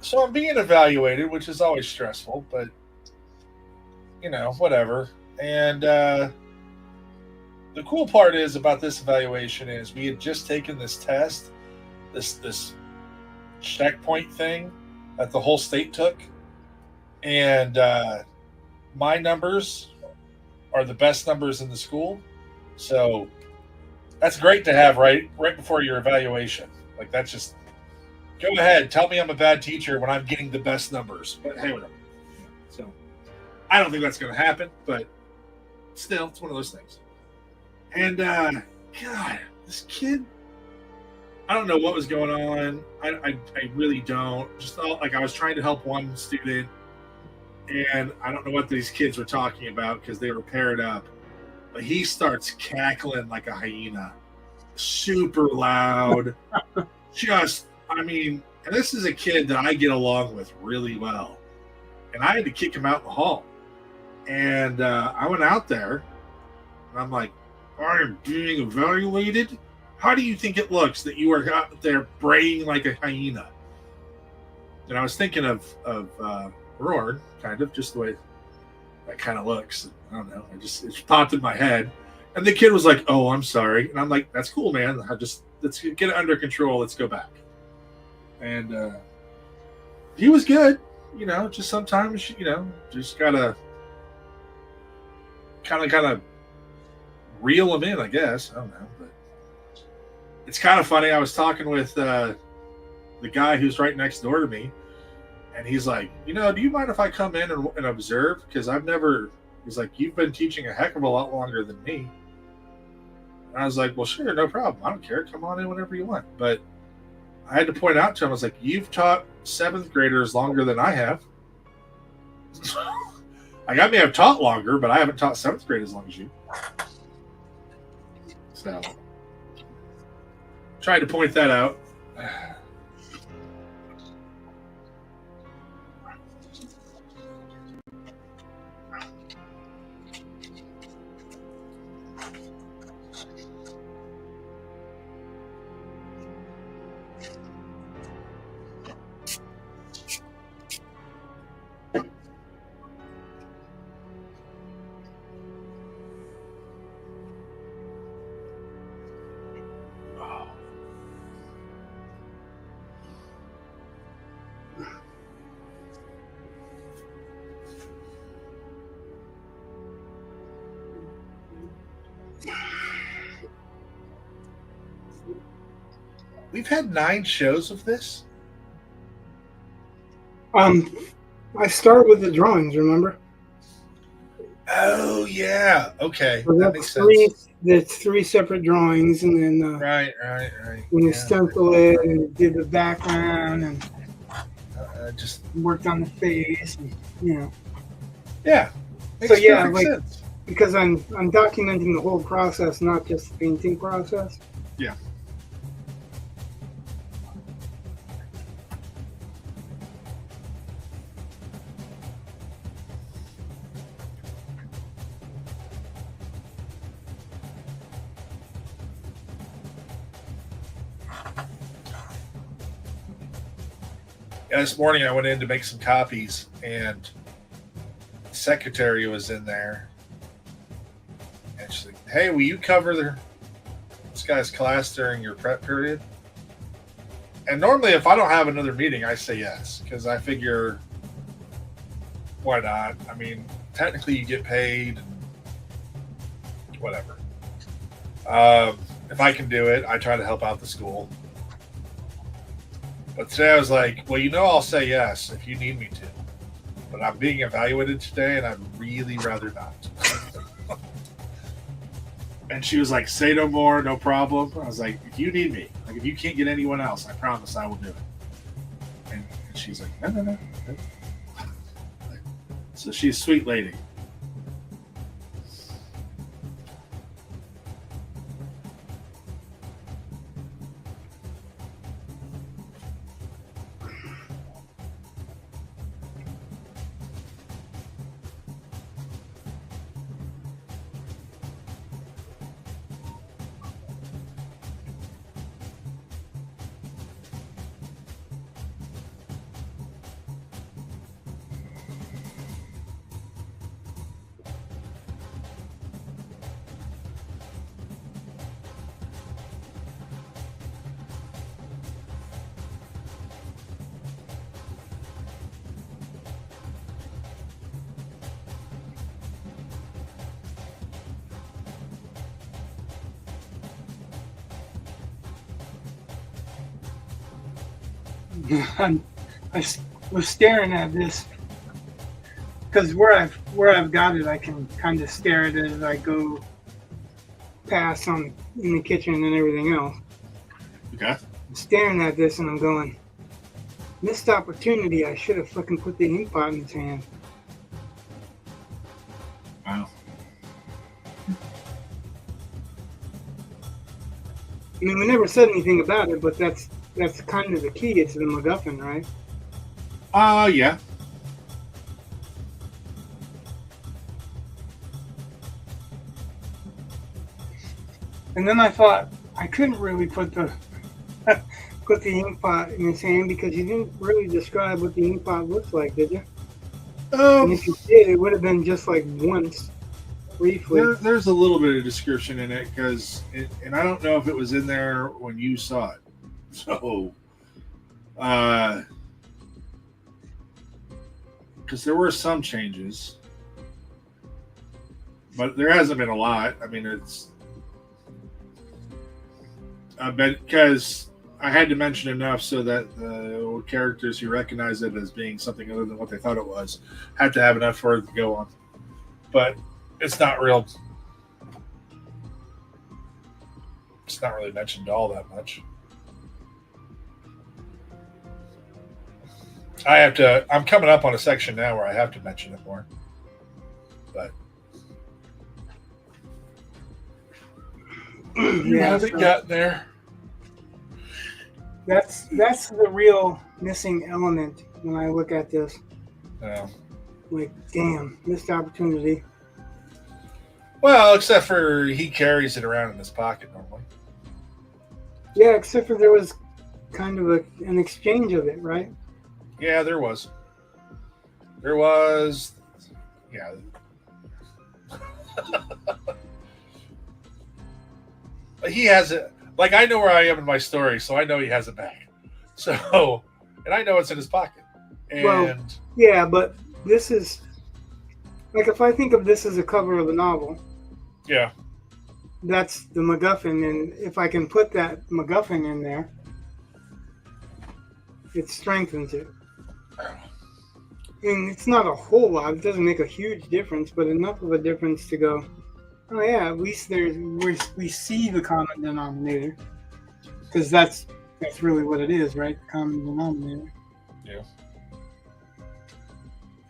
so I'm being evaluated, which is always stressful, but whatever. And the cool part is about this evaluation is we had just taken this test, this checkpoint thing that the whole state took, and my numbers are the best numbers in the school. So that's great to have right before your evaluation. Like, that's just, go ahead, tell me I'm a bad teacher when I'm getting the best numbers. But hey, whatever. So I don't think that's going to happen, but still, it's one of those things. And God, this kid, I don't know what was going on. I really don't. Just felt like I was trying to help one student, and I don't know what these kids were talking about because they were paired up. But he starts cackling like a hyena, super loud. And this is a kid that I get along with really well. And I had to kick him out in the hall. And I went out there, and I'm like, I am being evaluated? How do you think it looks that you are out there braying like a hyena? And I was thinking of Gored, kind of, just the way that kind of looks. I don't know. It popped in my head. And the kid was like, oh, I'm sorry. And I'm like, that's cool, man. Let's get it under control. Let's go back. And he was good. Just sometimes, just gotta kind of reel him in, I guess. I don't know. But it's kind of funny. I was talking with the guy who's right next door to me. And he's like, do you mind if I come in and observe? Because he's like, you've been teaching a heck of a lot longer than me. And I was like, well, sure, no problem. I don't care. Come on in whenever you want. But I had to point out to him, I was like, you've taught 7th graders longer than I have. Like, I may have taught longer, but I haven't taught 7th grade as long as you. So, tried to point that out. We've had 9 shows of this. I start with the drawings, remember? Oh yeah. Okay. So that makes sense. That's 3 separate drawings, and then Right. When you stencil it and did the background and just worked on the face, and, Yeah. So yeah, sense. Because I'm documenting the whole process, not just the painting process. Yeah. This morning I went in to make some copies, and the secretary was in there. And she's like, hey, will you cover this guy's class during your prep period? And normally if I don't have another meeting, I say yes, because I figure, why not? I mean, technically you get paid, whatever. If I can do it, I try to help out the school. But today I was like, well, I'll say yes if you need me to. But I'm being evaluated today, and I'd really rather not. And she was like, say no more, no problem. I was like, if you need me, if you can't get anyone else, I promise I will do it. And she's like, no. So she's a sweet lady. I was staring at this because where I've got it, I can kind of stare at it as I go past in the kitchen and everything else. Okay. I'm staring at this and I'm going, missed opportunity. I should have fucking put the ink pot in his hand. Wow. I mean, we never said anything about it, but that's kind of the key. It's the MacGuffin, right? Yeah. And then I thought I couldn't really put the ink pot in his hand because you didn't really describe what the ink pot looks like, did you? And if you did, it would have been just like once, briefly. There's a little bit of description in it because, and I don't know if it was in there when you saw it. So, because there were some changes, but there hasn't been a lot. I mean, but because I had to mention enough so that the characters who recognize it as being something other than what they thought it was had to have enough for it to go on. But it's not real. It's not really mentioned all that much. I'm coming up on a section now where I have to mention it more. But you haven't gotten there. That's the real missing element when I look at this. Yeah. Like, damn, missed opportunity. Well, except for he carries it around in his pocket normally. Yeah, except for there was kind of an exchange of it, right? Yeah, there was. There was. Yeah. He has it. Like, I know where I am in my story, so I know he has it back. So, and I know it's in his pocket. And well, yeah, but this is like if I think of this as a cover of a novel. Yeah. That's the MacGuffin, and if I can put that MacGuffin in there, it strengthens it. I mean, it's not a whole lot. It doesn't make a huge difference, but enough of a difference to go, oh yeah, at least we see the common denominator, because that's really what it is, right? The common denominator. Yeah.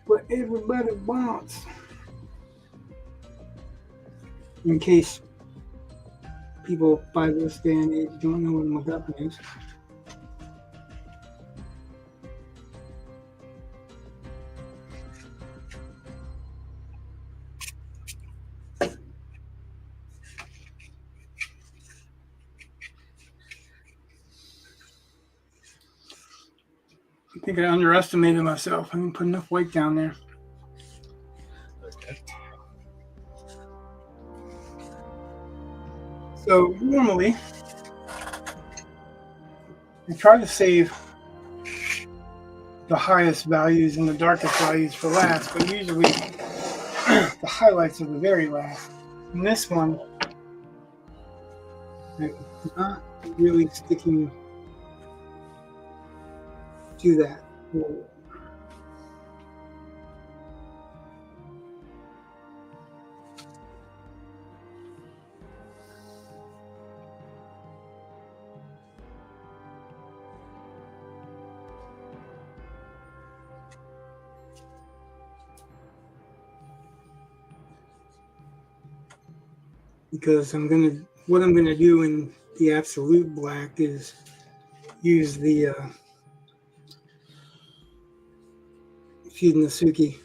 What everybody wants. In case people by this day and age don't know what a MacGuffin is. I think I underestimated myself. I didn't put enough weight down there. Okay. So normally, I try to save the highest values and the darkest values for last, but usually the highlights are the very last. In this one, I'm not really sticking to that. Because what I'm gonna do in the absolute black is use the 𝕻𝖎𝖎𝖓𝖌.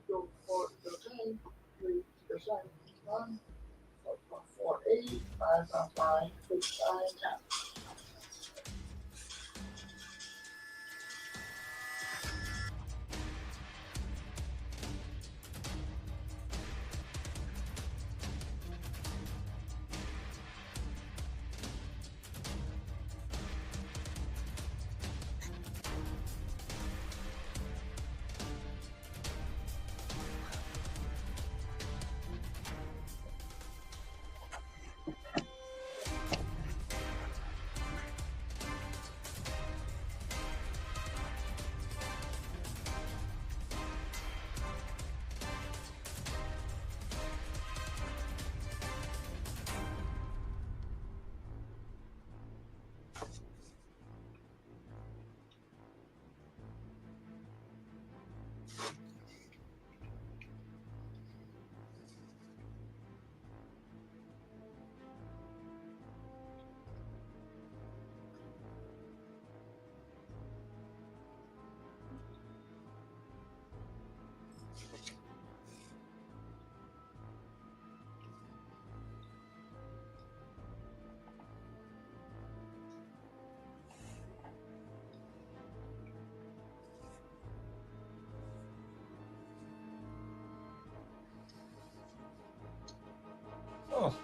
go for the 10, 3%, 1, 4, 8, 5, 5, 6, 9, 10. Oh.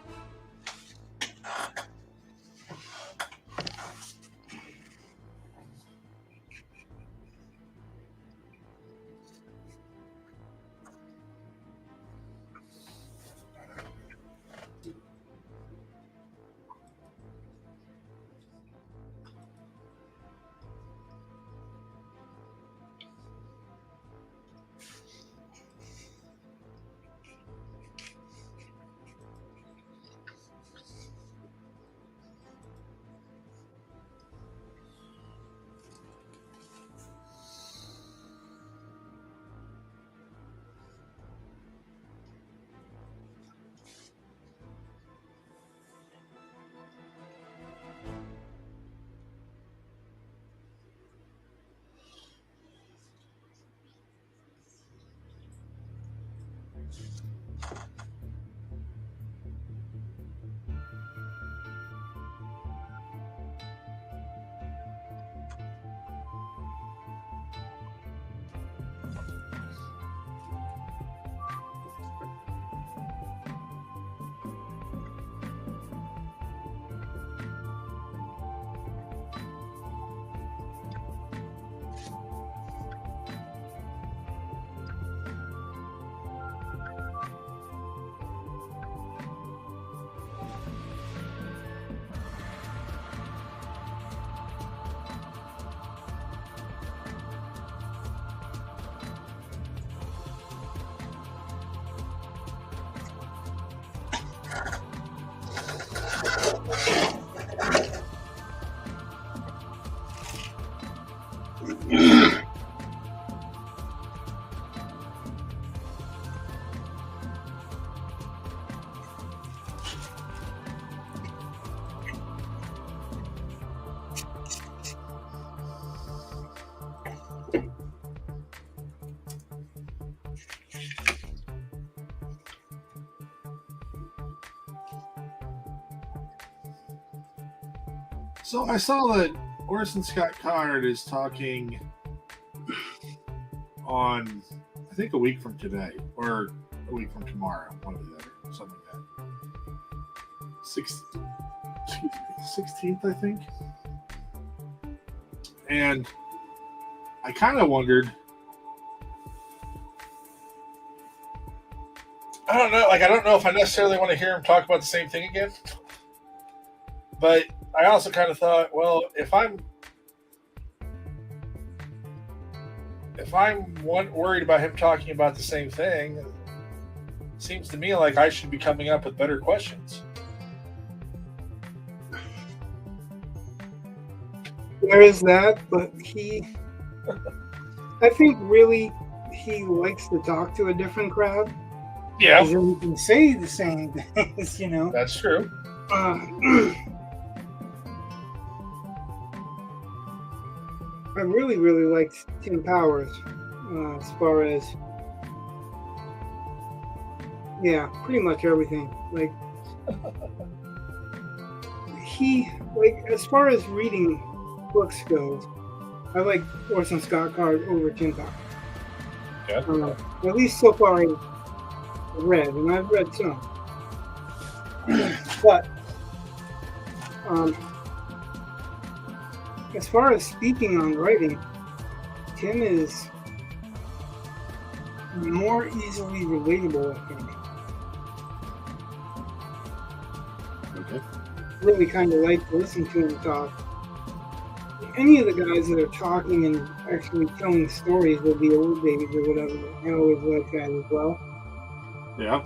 So I saw that Orson Scott Card is talking on, I think, a week from today or a week from tomorrow, one of the other, something like that. 16th, I think. And I kind of wondered. I don't know. Like, I don't know if I necessarily want to hear him talk about the same thing again. But I also kind of thought, well, if I'm worried about him talking about the same thing, it seems to me like I should be coming up with better questions. There is that, but I think really he likes to talk to a different crowd. Yeah. Because then he can say the same things, you know. That's true. I really, really liked Tim Powers as far as Yeah, pretty much everything. Like as far as reading books goes, I like Orson Scott Card over Tim Top. Okay. At least so far I've read, and I've read some. But as far as speaking on writing, Tim is more easily relatable, I think. Okay. Really kind of like to listen to him talk. Any of the guys that are talking and actually telling stories of the old days or whatever, I always like that as well. Yeah.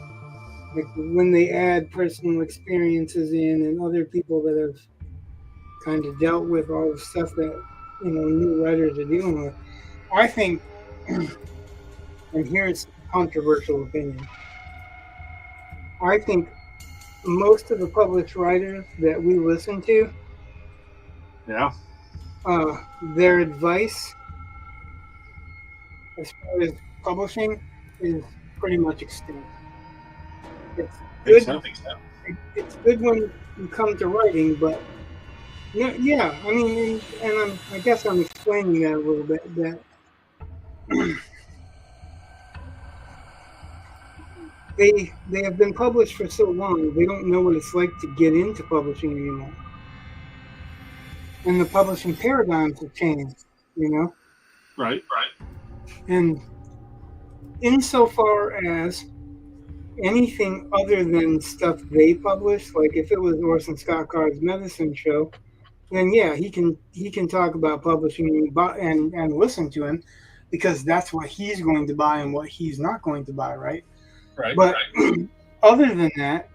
Like when they add personal experiences in and other people that have kind of dealt with all the stuff that new writers are dealing with. I think, and here's a controversial opinion, I think most of the published writers that we listen to, Yeah. their advice as far as publishing is pretty much extinct. It's Think good. so? It's good when you come to writing, but yeah. I mean, and I guess I'm explaining that a little bit. That they have been published for so long, they don't know what it's like to get into publishing anymore. And the publishing paradigms have changed, Right. And insofar as anything other than stuff they publish, like if it was Orson Scott Card's medicine show, then yeah, he can talk about publishing and listen to him, because that's what he's going to buy and what he's not going to buy, right? Right. But other than that,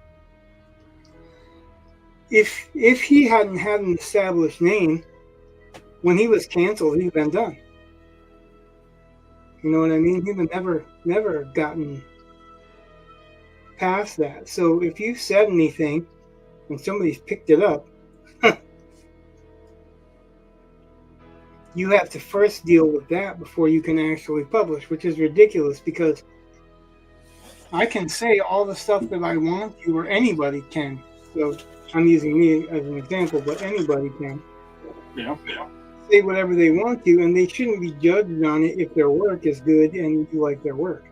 if he hadn't had an established name, when he was canceled, he'd been done. You know what I mean? He'd never gotten past that. So if you said anything and somebody's picked it up, you have to first deal with that before you can actually publish, which is ridiculous, because I can say all the stuff that I want to, or anybody can. So I'm using me as an example, but anybody can. Yeah. Say whatever they want to, and they shouldn't be judged on it if their work is good and you like their work.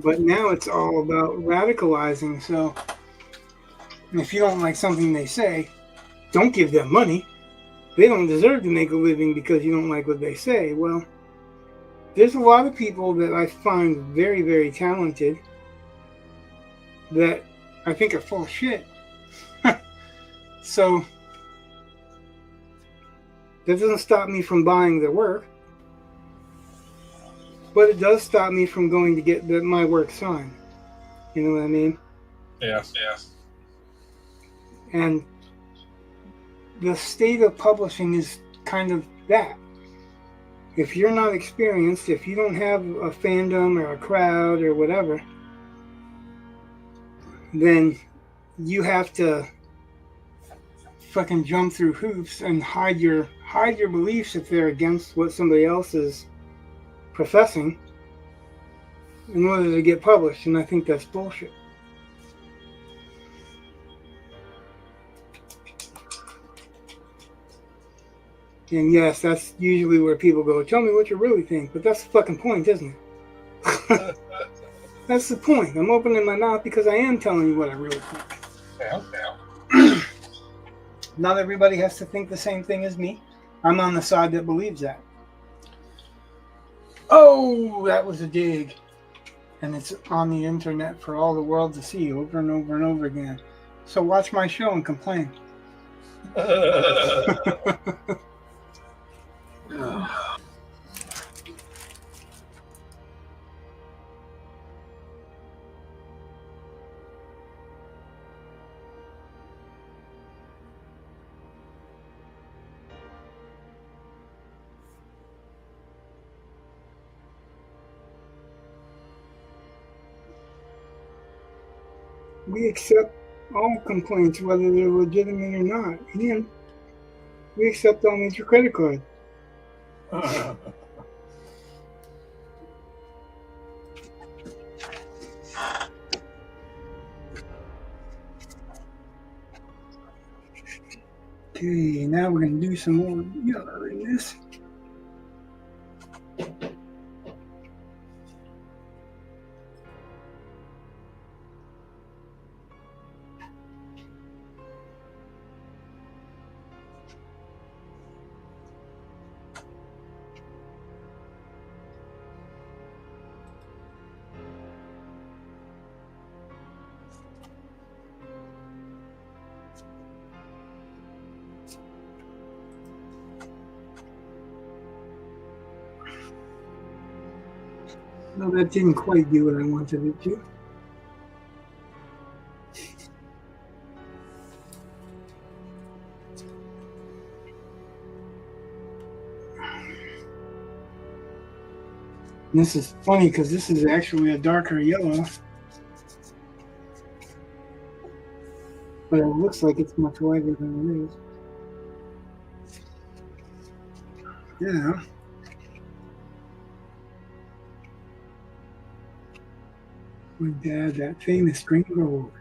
But now it's all about radicalizing. So if you don't like something they say, don't give them money. They don't deserve to make a living because you don't like what they say. Well, there's a lot of people that I find very, very talented that I think are full of shit. So that doesn't stop me from buying their work, but it does stop me from going to get my work signed. You know what I mean? Yes. And the state of publishing is kind of that. If you're not experienced, if you don't have a fandom or a crowd or whatever, then you have to fucking jump through hoops and hide your beliefs if they're against what somebody else is professing in order to get published. And I think that's bullshit. And yes, that's usually where people go, tell me what you really think. But that's the fucking point, isn't it? That's the point. I'm opening my mouth because I am telling you what I really think. Yeah. Not everybody has to think the same thing as me. I'm on the side that believes that. Oh, that was a dig. And it's on the internet for all the world to see over and over and over again. So watch my show and complain. We accept all complaints, whether they're legitimate or not, and we accept all major credit cards. Okay, now we're going to do some more yellow in this. No, that didn't quite do what I wanted it to. And this is funny because this is actually a darker yellow. But it looks like it's much lighter than it is. Yeah. My dad, that famous green gold.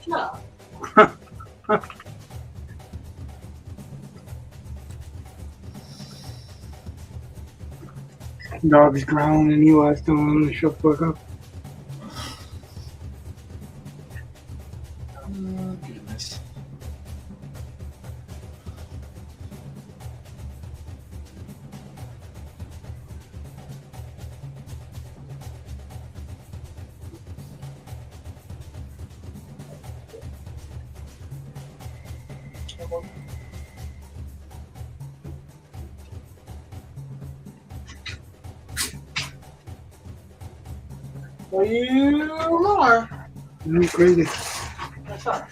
No. Dog's growling and Eli's telling him to shut the fuck up. Oh, goodness. Well, you more. I'm crazy. That's all.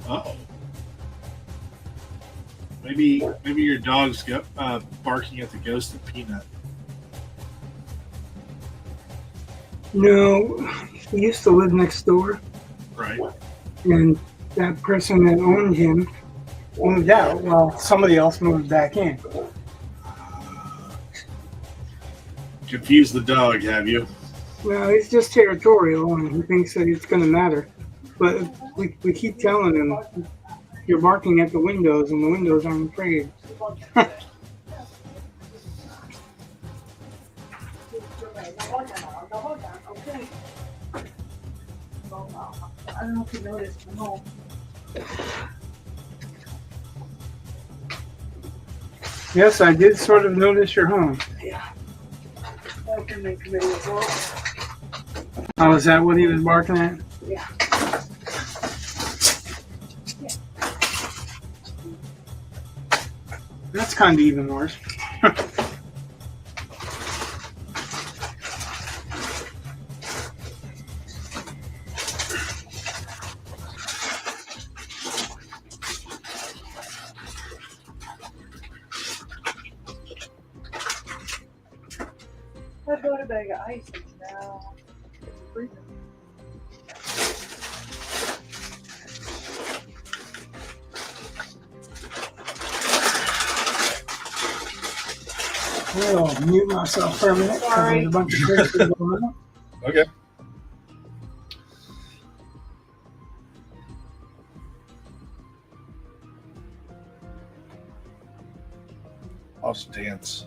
Uh-oh. Maybe your dog's barking at the ghost of Peanut. No, he used to live next door, Right. and that person that owned him moved out. Well, somebody else moved back in. Confuse the dog, have you? Well, he's just territorial, and he thinks that it's going to matter. But we keep telling him, you're barking at the windows, and the windows aren't afraid. Okay. I don't know if you noticed, but no. Yes, I did sort of notice your home. I can make videos also. Oh, is that what he was barking at? Yeah. That's kind of even worse. I bought a bag of ice and now it's freezing. I'll mute myself for a minute because there's a bunch of crystals going on. Okay. I'll just dance.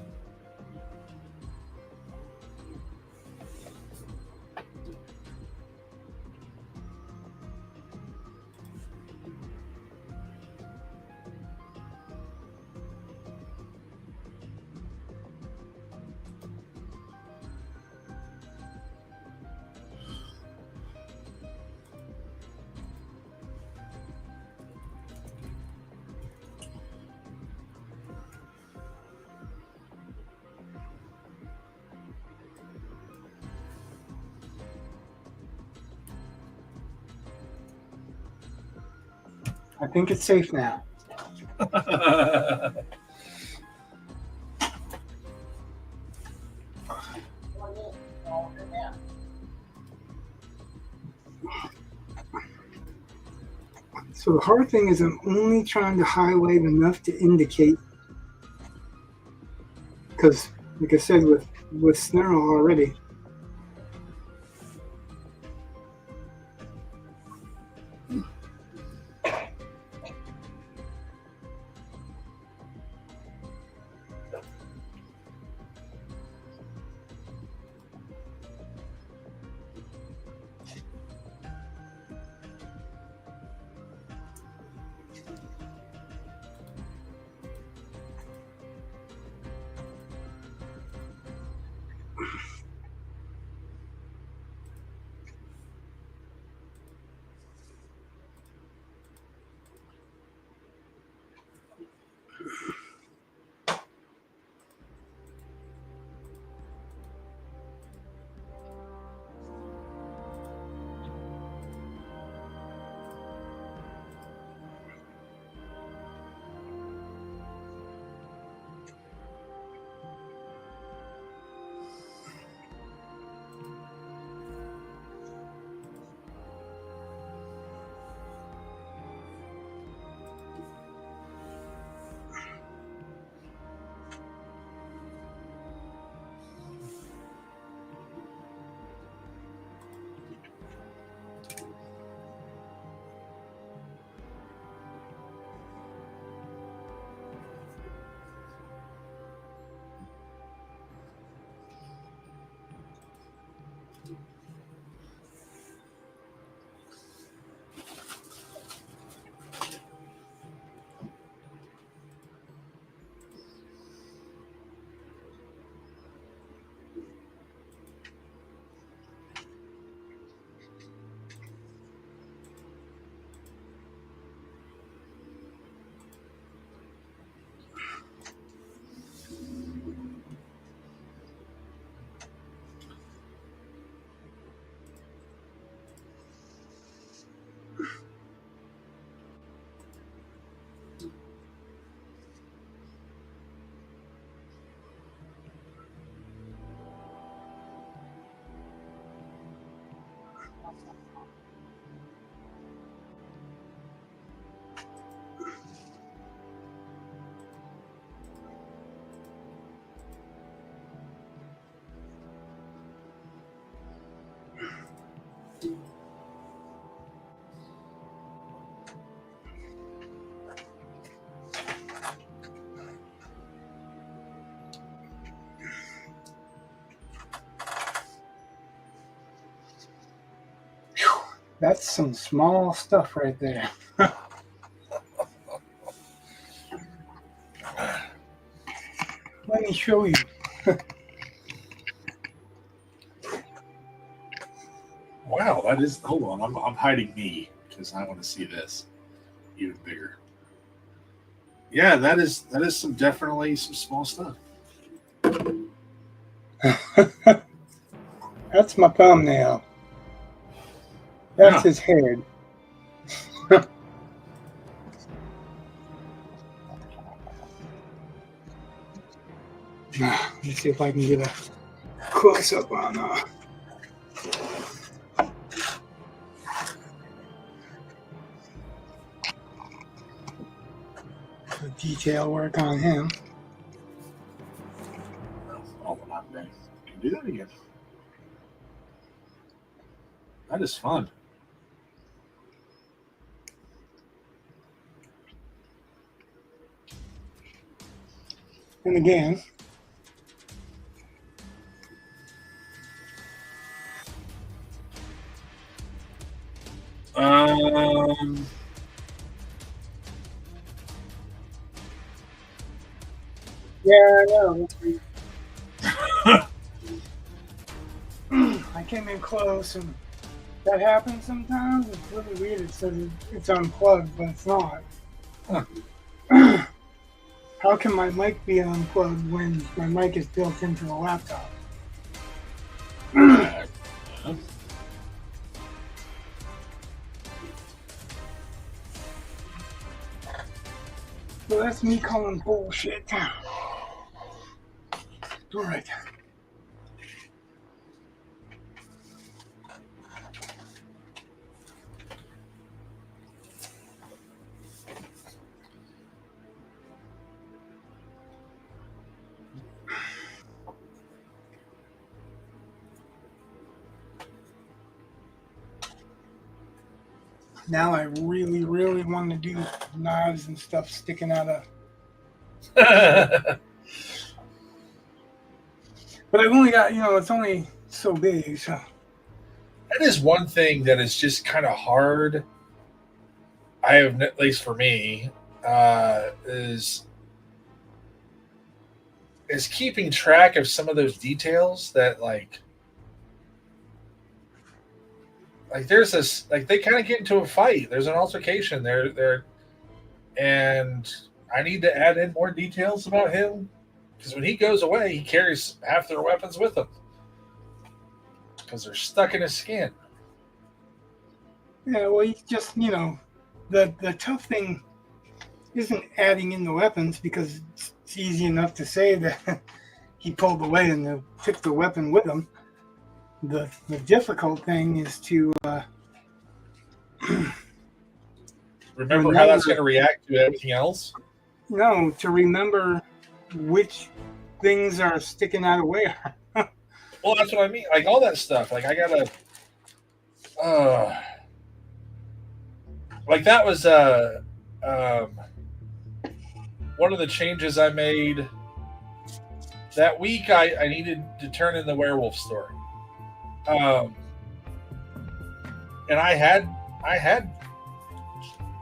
I think it's safe now. So the hard thing is I'm only trying to highlight enough to indicate, because like I said with Snarl already, that's some small stuff right there. Let me show you. Wow, that is. Hold on, I'm hiding me because I want to see this even bigger. Yeah, that is some definitely some small stuff. That's my thumbnail. That's Yeah. his head. Let me see if I can get a close up on the detail work on him. Oh, well, not bad. Can do that again. That is fun. And again, yeah, I know. I came in close, and that happens sometimes. It's really weird. It says it's unplugged, but it's not. Huh. How can my mic be unplugged when my mic is built into the laptop? So that's me calling bullshit. All right. Now I really, really want to do knives and stuff sticking out of. But I've only got, it's only so big, so. That is one thing that is just kind of hard. I have, at least for me, is keeping track of some of those details that like there's this, like they kind of get into a fight. There's an altercation there, and I need to add in more details about him because when he goes away, he carries half their weapons with him because they're stuck in his skin. Yeah, well, you just, the tough thing isn't adding in the weapons because it's easy enough to say that he pulled away and took the weapon with him. The difficult thing is to remember how that's going to react to everything else. No, to remember which things are sticking out of where. Well, that's what I mean. Like all that stuff. Like I gotta. Like that was one of the changes I made that week. I needed to turn in the werewolf story. And I had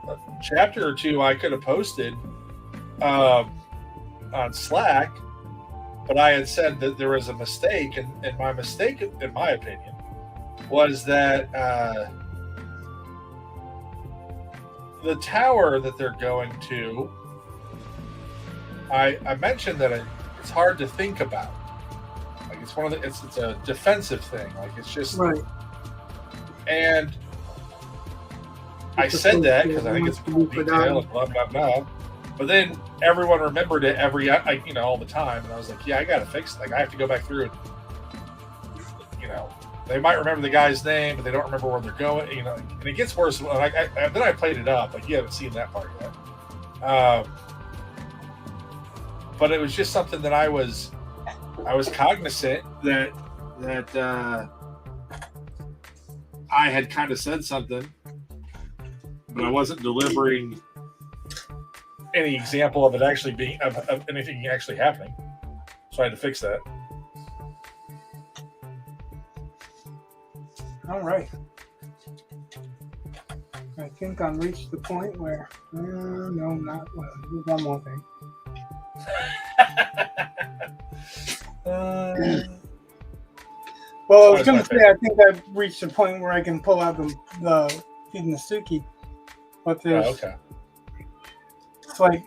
a chapter or two I could have posted on Slack, but I had said that there was a mistake, and my mistake, in my opinion, was that the tower that they're going to, I mentioned that it's hard to think about. Like it's one of the, it's a defensive thing. Like it's just Right. And I said that because I think it's cool detail and blah blah blah. But then everyone remembered it all the time, and I was like, yeah, I gotta fix it. Like I have to go back through and they might remember the guy's name, but they don't remember where they're going. And it gets worse. Then I played it up. Like you haven't seen that part yet. But it was just something that I was cognizant that I had kind of said something, but I wasn't delivering any example of it actually being of anything actually happening. So I had to fix that. All right. I think I've reached the point where no, not well. There's one more thing. Well, I was going to say, I think I've reached the point where I can pull out the feeding the Suki, but there's okay.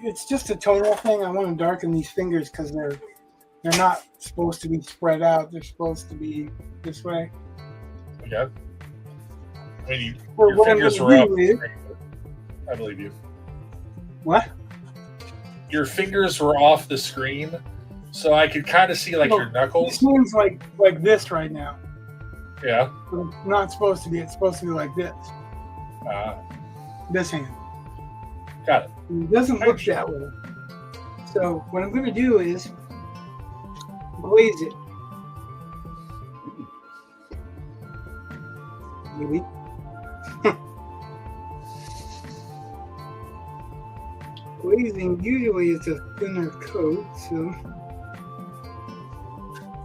It's just a tonal thing. I want to darken these fingers because they're not supposed to be spread out. They're supposed to be this way. Okay. I mean, Well, your what I'm fingers gonna were up. do is- I believe you. What? Your fingers were off the screen, so I could kind of see No, your knuckles. This means like this right now. Yeah. But it's not supposed to be. It's supposed to be like this. This hand. Got it. And it doesn't look that way. So what I'm going to do is glaze it. maybe. Glazing usually is a thinner coat, so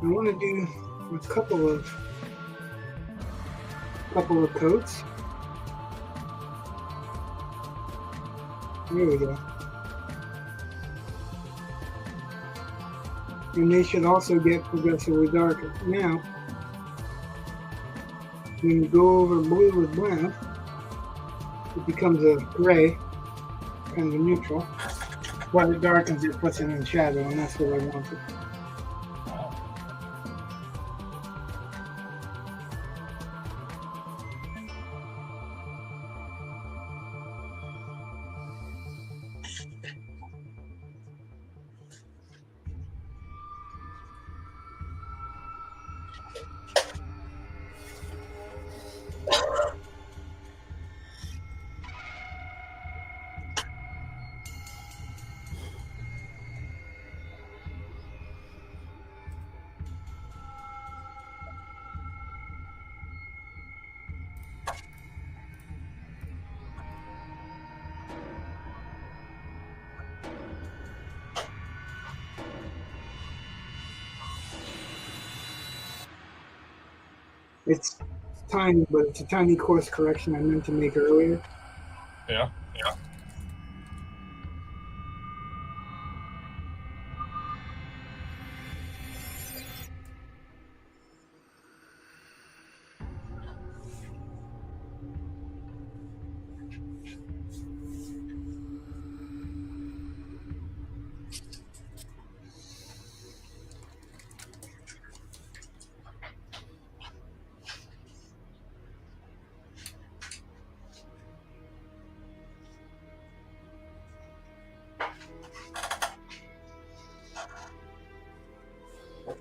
I want to do a couple of coats. There we go. And they should also get progressively darker. Now, when you go over blue with brown, it becomes a gray, kind of neutral. While it darkens, it puts it in shadow, and that's what I wanted. It's tiny, but it's a tiny course correction I meant to make earlier. Yeah.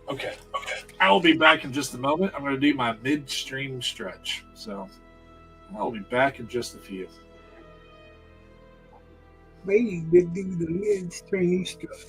Okay. I will be back in just a moment. I'm going to do my midstream stretch. So I'll be back in just a few. Maybe you could do the midstream stuff.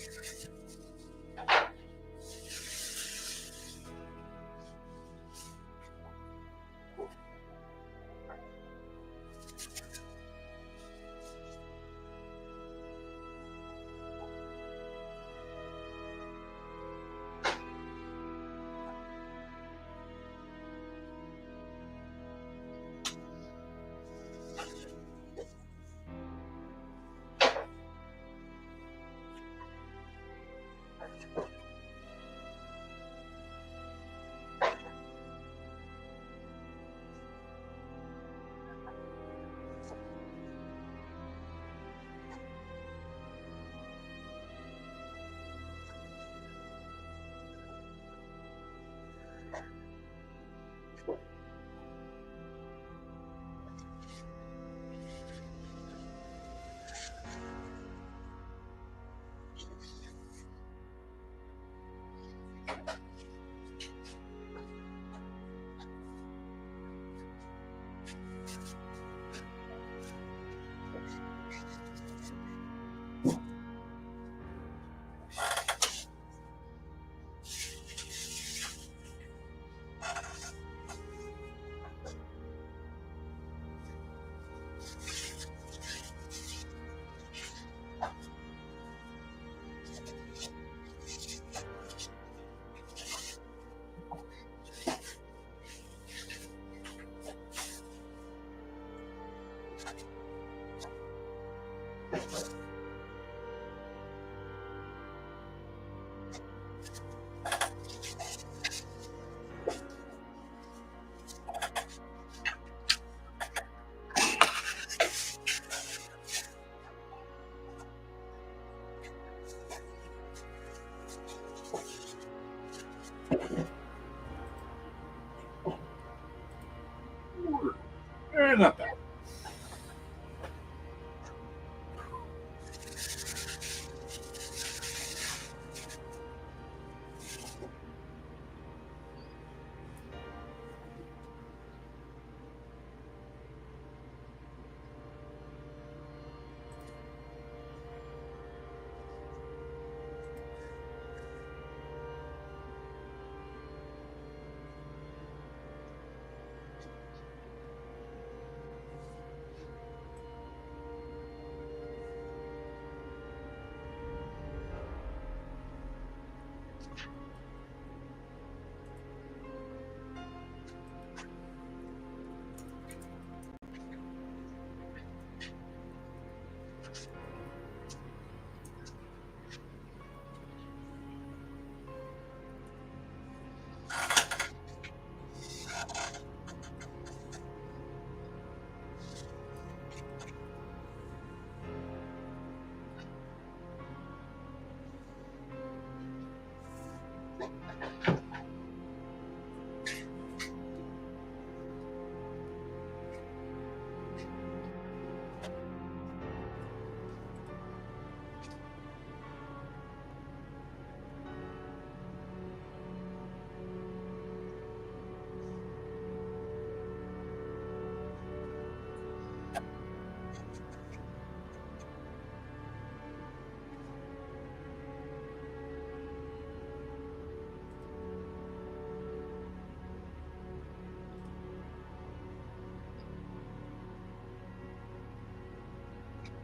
Not bad.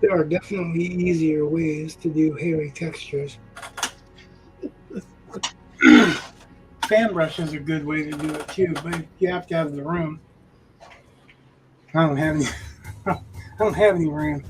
There are definitely easier ways to do hairy textures. Fan brush is a good way to do it too, but you have to have the room. I don't have any. I don't have any room.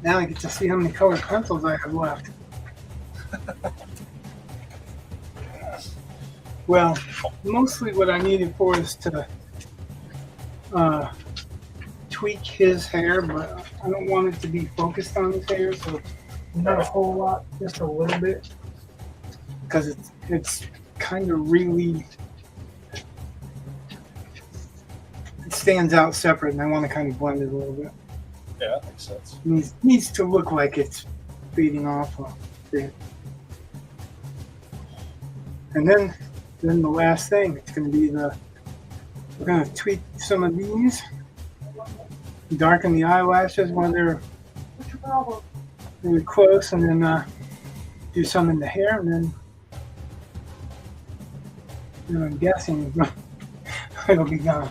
Now I get to see how many colored pencils I have left. Well, mostly what I need it for is to tweak his hair, but I don't want it to be focused on his hair, so not a whole lot, just a little bit, because it's kind of really, it stands out separate, and I want to kind of blend it a little bit. Yeah, that makes sense. Needs to look like it's fading off a bit. And then the last thing, it's going to be we're going to tweak some of these, darken the eyelashes when they're really close, and then do some in the hair, and then I'm guessing it'll be gone.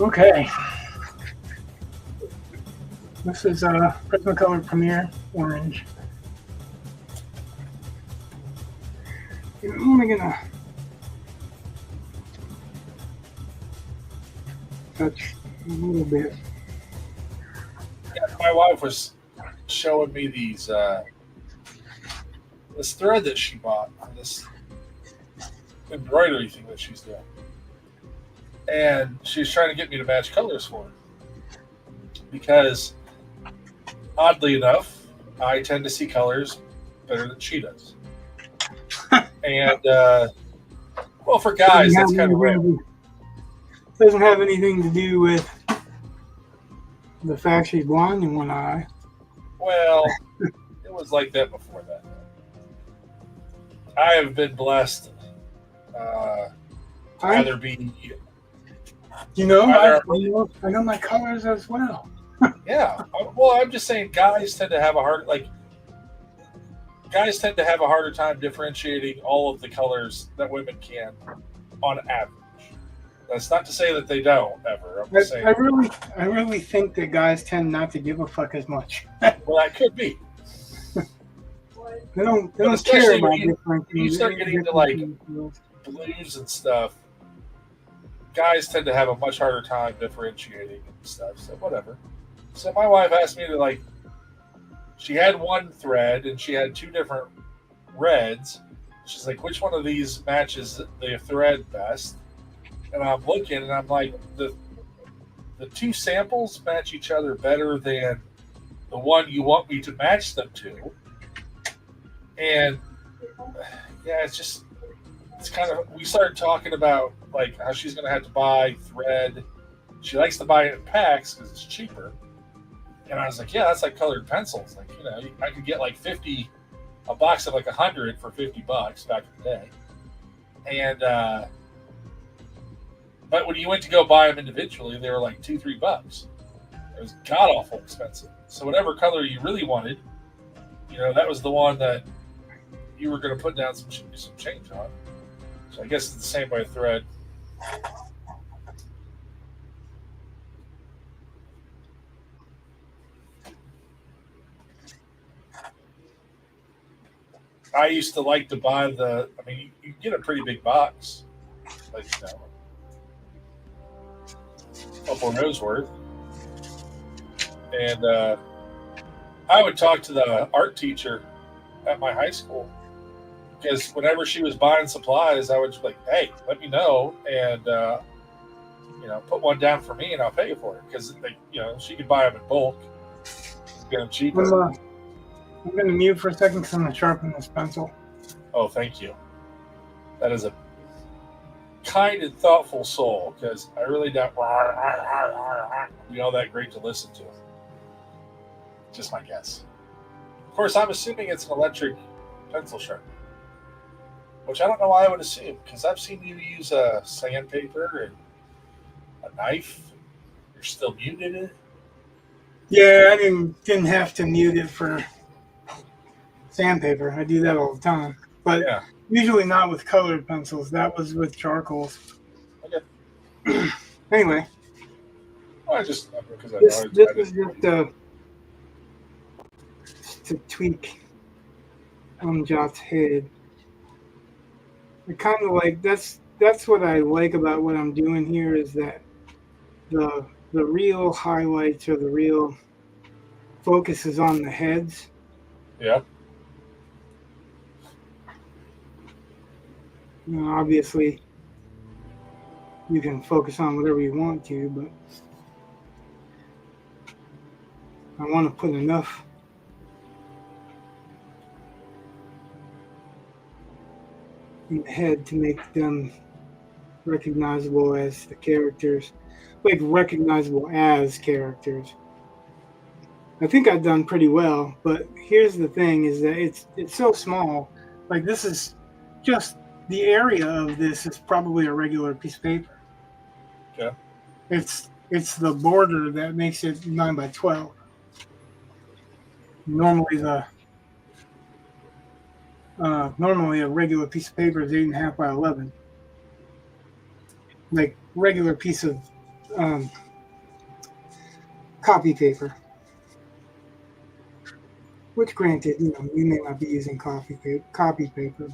Okay. This is Prismacolor Premier Orange. I'm only gonna touch a little bit. Yeah, my wife was showing me these this thread that she bought for this embroidery thing that she's doing. And she's trying to get me to match colors for her. Because, oddly enough, I tend to see colors better than she does. And, well, for guys, that's kind of rare. Doesn't have anything to do with the fact she's blind in one eye. Well, it was like that before that. I have been blessed. Either be... You know, I know my colors as well. Yeah. Well, I'm just saying guys tend to have a harder time differentiating all of the colors that women can on average. That's not to say that they don't ever. I'm just saying. I really think that guys tend not to give a fuck as much. Well, that could be. They don't care about different things. You start getting into like blues and stuff. Guys tend to have a much harder time differentiating and stuff. So whatever. So my wife asked me to she had one thread and she had two different reds. She's like, which one of these matches the thread best? And I'm looking and I'm like, the two samples match each other better than the one you want me to match them to. And yeah, it's kind of, we started talking about like how she's going to have to buy thread. She likes to buy it in packs because it's cheaper. And I was like, yeah, that's like colored pencils. Like, I could get like 50, a box of like 100 for $50 back in the day. And, but when you went to go buy them individually, they were like $2-3. It was god awful expensive. So whatever color you really wanted, that was the one that you were going to put down some change on. So I guess it's the same way with thread. I used to like to buy you get a pretty big box, like, a couple of those worth. And I would talk to the art teacher at my high school because whenever she was buying supplies, I would just be like, hey, let me know. And, put one down for me and I'll pay you for it. Because, she could buy them in bulk, get them cheaper. I'm going to mute for a second because I'm going to sharpen this pencil. Oh, thank you. That is a kind and thoughtful soul, because I really don't be all that great to listen to. Just my guess. Of course, I'm assuming it's an electric pencil sharpener, which I don't know why I would assume, because I've seen you use a sandpaper and a knife. You're still muted it. Yeah, I didn't have to mute it for sandpaper. I do that all the time, but Yeah. usually not with colored pencils. That was with charcoals. Okay. Anyway, Well, because I this know is just to tweak 𝕻𝖎𝖎𝖎𝖓𝖌 head. I kind of like that's what I like about what I'm doing here is that the real highlights or the real focus is on the heads. Yeah. Obviously, you can focus on whatever you want to, but I want to put enough in the head to make them recognizable as the characters, like recognizable as characters. I think I've done pretty well, but here's the thing: is that it's so small. Like this is just the area of this is probably a regular piece of paper. Yeah. It's the border that makes it 9x12. Normally normally a regular piece of paper is 8.5 by 11. Like regular piece of copy paper. Which, granted, you may not be using copy paper, but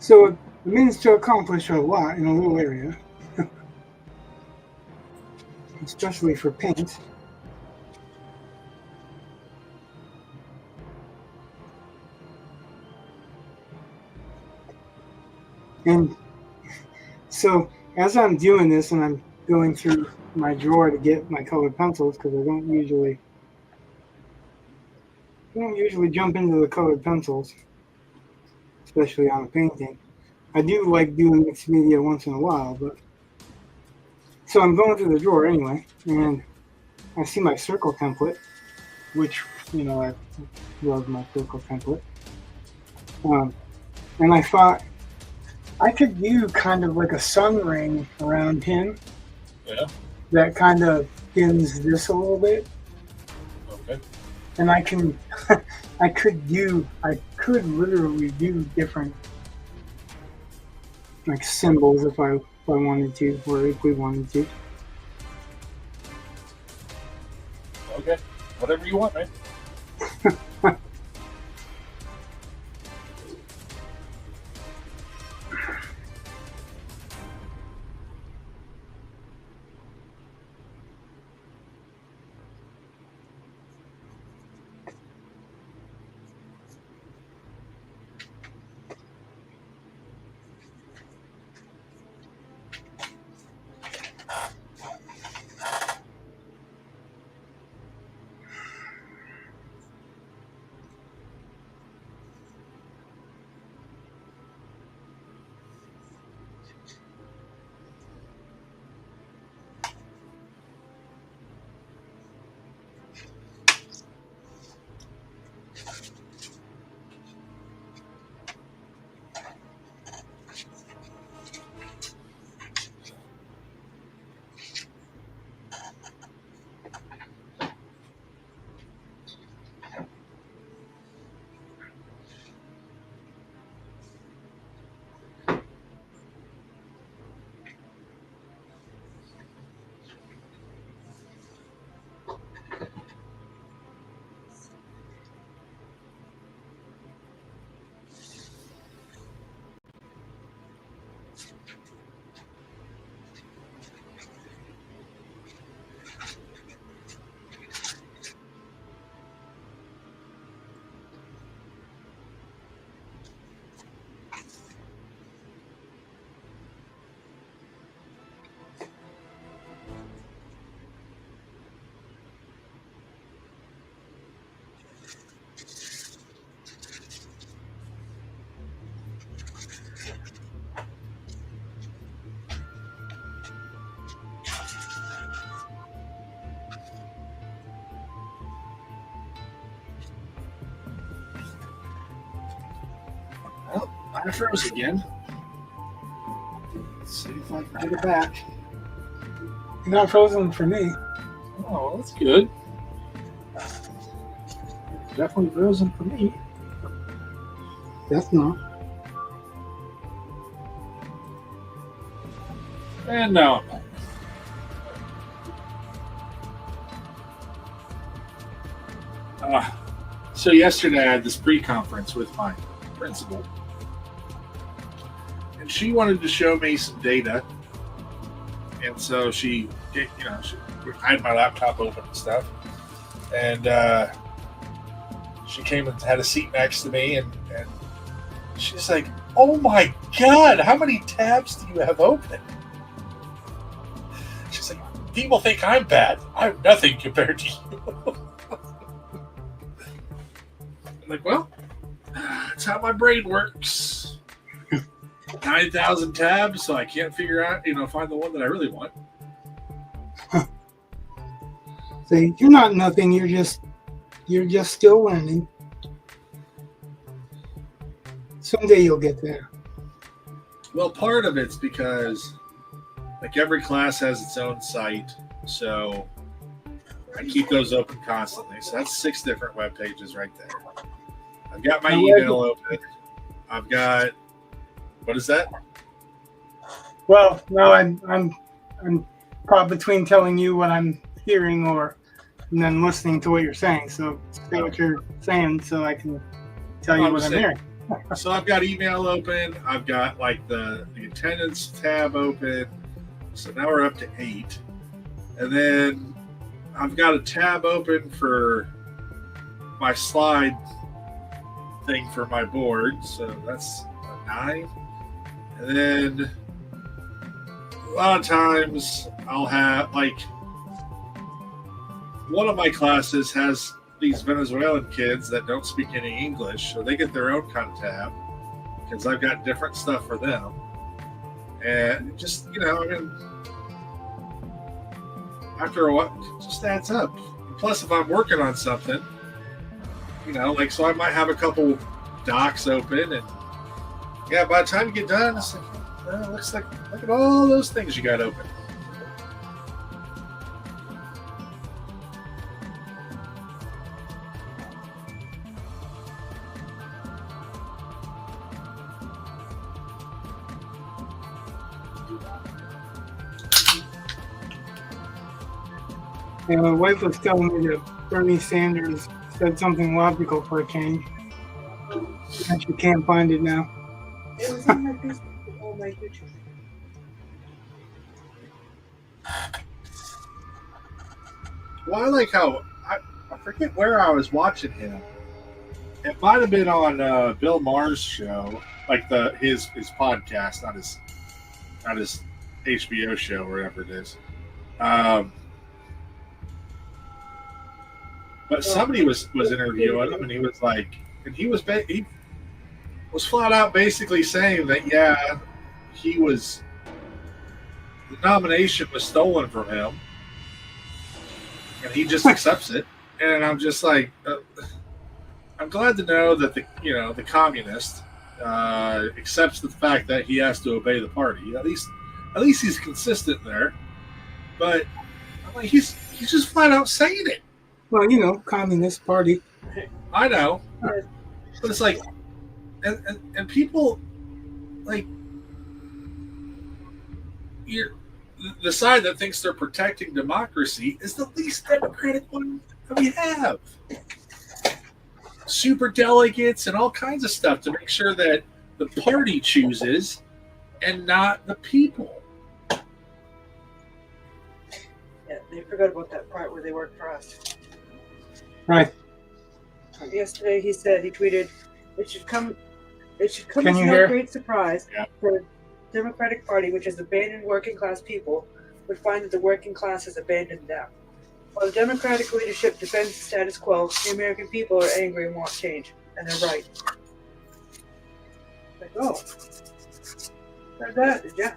so it means to accomplish a lot in a little area, especially for paint. And so as I'm doing this and I'm going through my drawer to get my colored pencils, because I don't usually jump into the colored pencils, especially on a painting. I do like doing mixed media once in a while, but so I'm going through the drawer anyway, and I see my circle template, which I love my circle template, and I thought I could do kind of like a sun ring around him. Yeah. That kind of pins this a little bit. Okay. And I could literally do different like symbols if I wanted to, or if we wanted to. Okay. Whatever you want, man. I froze again. Let's see if I can get it back. You're not frozen for me. Oh, that's good. Definitely frozen for me. That's not. And now I'm back. So yesterday I had this pre-conference with my principal, and she wanted to show me some data. And so I had my laptop open and stuff, and she came and had a seat next to me, and she's like, "Oh my God, how many tabs do you have open?" She's like, "People think I'm bad. I'm nothing compared to you." I'm like, well, that's how my brain works. 9,000 tabs, so I can't figure out, find the one that I really want. See, you're not nothing. You're just still learning. Someday you'll get there. Well, part of it's because, every class has its own site, so I keep those open constantly. So that's 6 different web pages right there. I've got my email open. I've got, what is that? Well, no, I'm caught between telling you what I'm hearing and then listening to what you're saying. So say what you're saying so I can tell you what I'm hearing. So I've got email open. I've got the attendance tab open. So now we're up to 8. And then I've got a tab open for my slide thing for my board. So that's a 9. And then a lot of times I'll have one of my classes has these Venezuelan kids that don't speak any English, so they get their own kind of tab because I've got different stuff for them. And just, after a while, it just adds up. Plus, if I'm working on something, so I might have a couple docs open, and by the time you get done, it's look at all those things you got open. My wife was telling me that Bernie Sanders said something logical for a change. And she can't find it now. It was on my Facebook. Oh my YouTube. Well, I like how I forget where I was watching him. It might have been on Bill Maher's show, his podcast, not his HBO show, or whatever it is. But somebody was interviewing him, and he was he was flat out basically saying that the nomination was stolen from him, and he just accepts it. And I'm just I'm glad to know that the communist accepts the fact that he has to obey the party. At least he's consistent there. But he's just flat out saying it. Well, Communist Party. I know, but it's and people the side that thinks they're protecting democracy is the least democratic one that we have. Super delegates and all kinds of stuff to make sure that the party chooses and not the people. Yeah, they forgot about that part where they work for us. Right. Yesterday he tweeted, it should come as Can you no hear? great surprise for the Democratic Party, which has abandoned working class people, would find that the working class has abandoned them. While the Democratic leadership defends the status quo, the American people are angry and want change. And they're right. Heard that, did ya?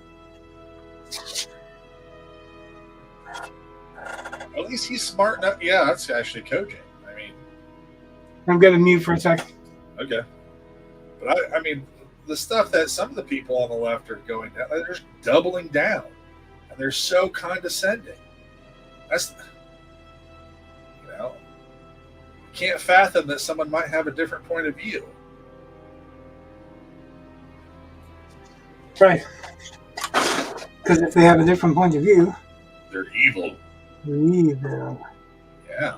At least he's smart enough. Yeah, that's actually coaching. I'm going to mute for a second. Okay. But the stuff that some of the people on the left are going down, they're just doubling down, and they're so condescending. That's, can't fathom that someone might have a different point of view. Right. Because if they have a different point of view, They're evil. they're evil. Yeah.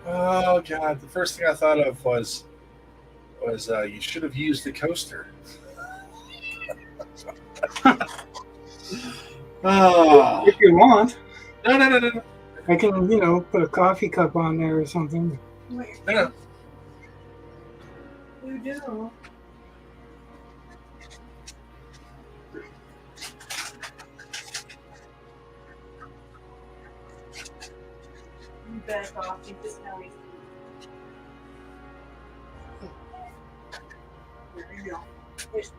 Oh God! The first thing I thought of was you should have used the coaster. Oh If you want, no! I can, put a coffee cup on there or something. Wait, No. you do. You back off. You just know he's. There you go. Here's the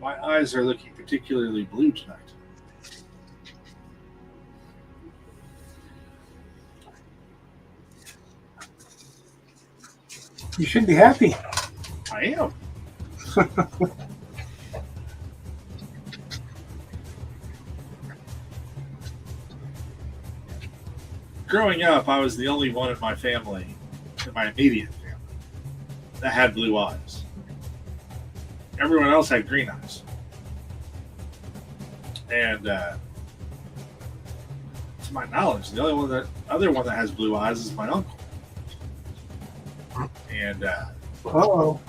My eyes are looking particularly blue tonight. You should be happy. I am. Growing up, I was the only one in my family, in my immediate family, that had blue eyes. Everyone else had green eyes. And to my knowledge, the other one that has blue eyes is my uncle. And so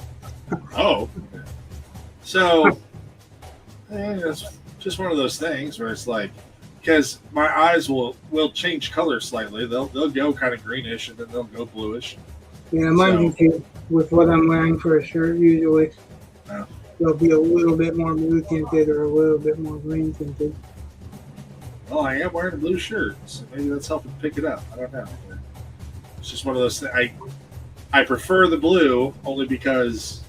it's just one of those things where it's like, because my eyes will change color slightly. They'll go kind of greenish and then they'll go bluish. Yeah, mine too. With what I'm wearing for a shirt, usually they'll be a little bit more blue tinted or a little bit more green tinted. Well, I am wearing a blue shirt, so maybe that's helping pick it up. I don't know. It's just one of those things. I prefer the blue only because,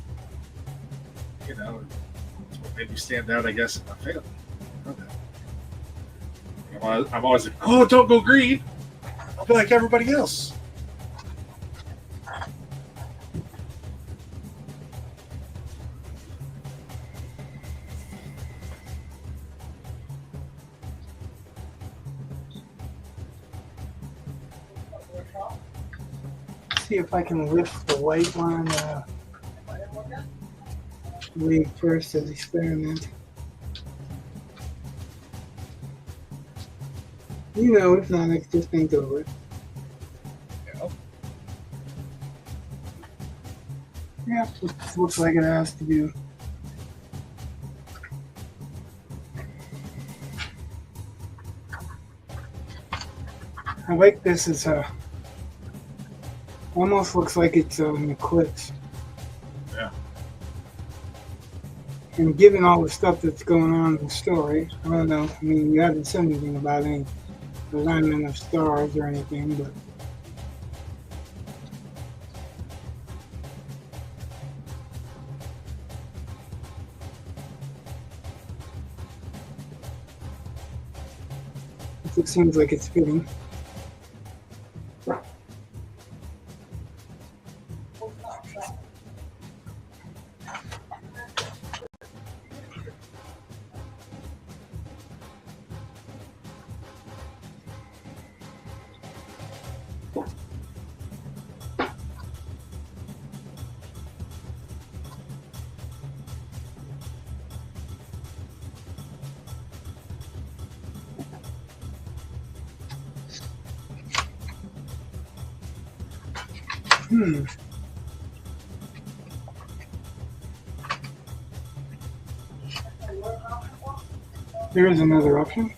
it's what made me stand out, I guess, in my family. I'm always like, oh, don't go green. I'll be like everybody else. see if I can lift the white one leave first as experiment. You know, if not, I can just paint over it. Yeah. Yeah, looks like it has to do. I like this as almost looks like it's an eclipse. Yeah. And given all the stuff that's going on in the story, I don't know. I mean, you haven't said anything about any alignment of stars or anything, but it seems like it's fitting. There is another option.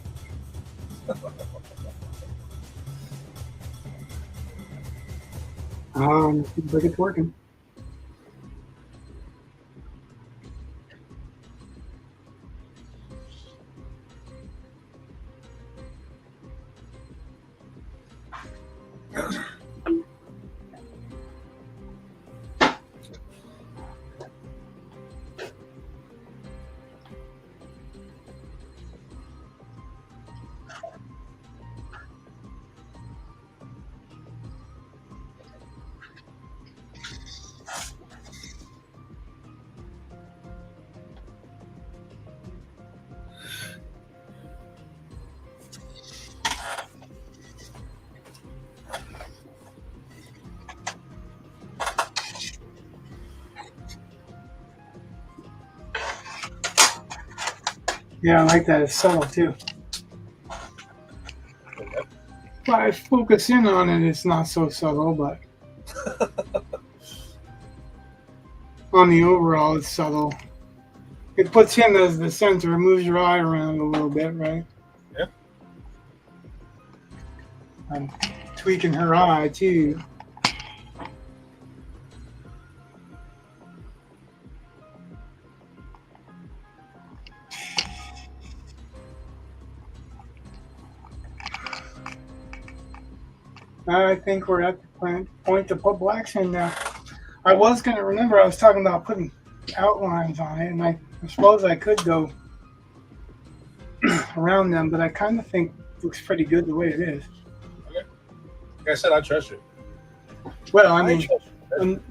Seems like it's working. Yeah, I like that. It's subtle too. If I focus in on it, it's not so subtle, but on the overall, it's subtle. It puts him as the center, moves your eye around a little bit, right? Yeah. I'm tweaking her eye too. I think we're at the point to put blacks in now. I was going to remember I was talking about putting outlines on it, and I suppose I could go around them, but I kind of think it looks pretty good the way it is. Okay. Like I said, I trust you. Well, I mean,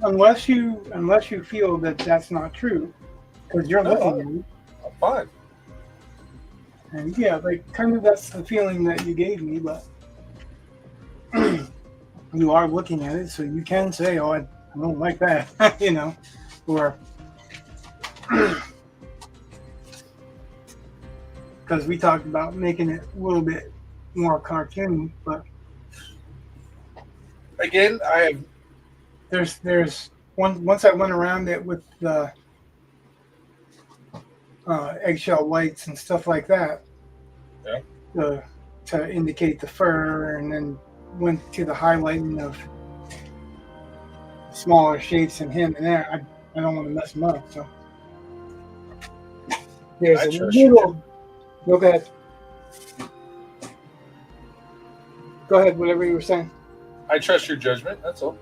unless you feel that that's not true, because you're looking at me. I'm fine. And yeah, like kind of that's the feeling that you gave me, but you are looking at it, so you can say, "Oh, I don't like that," you know, or because we talked about making it a little bit more cartoony, but Again, I have there's once I went around it with the eggshell whites and stuff like that, Yeah. To indicate the fur, and then went to the highlighting of smaller shapes in him and there. I don't want to mess them up, so there's I a trust you. little. Go ahead. Go ahead. Whatever you were saying. I trust your judgment. That's all.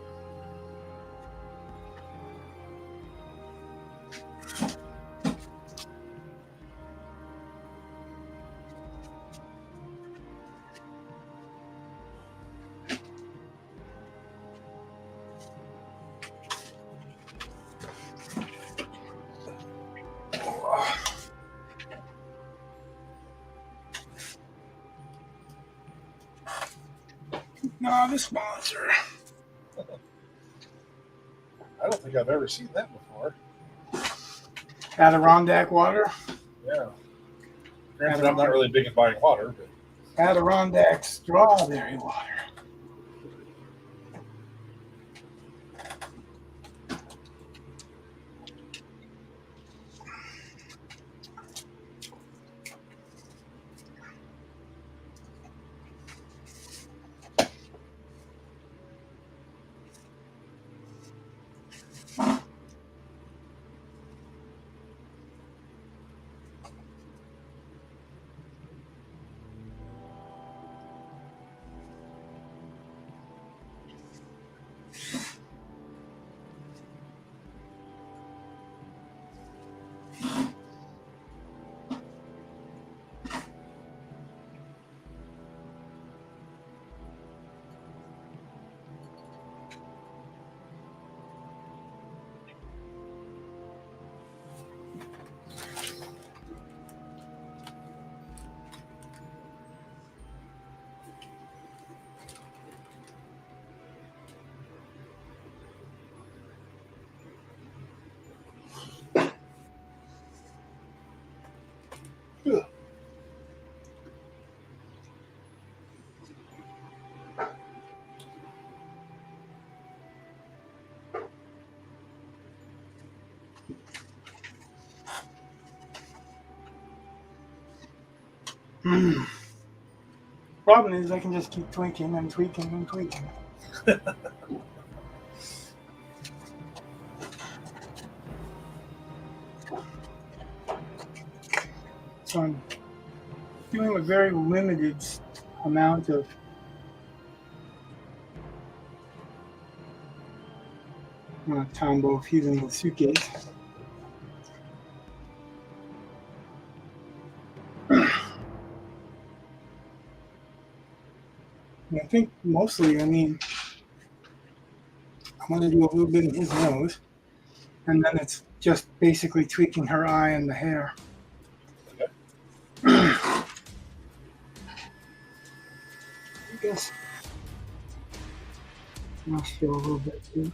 No, the sponsor. think I've ever seen that before. Adirondack water. Yeah. Granted, I'm not really big in buying water, but Adirondack strawberry water. Problem is, I can just keep tweaking and tweaking and tweaking. So I'm doing a very limited amount of Tombow fusing with suitcase. I think mostly, I mean, I want to do a little bit of his nose, and then it's just basically tweaking her eye and the hair. I guess I'll show a little bit too.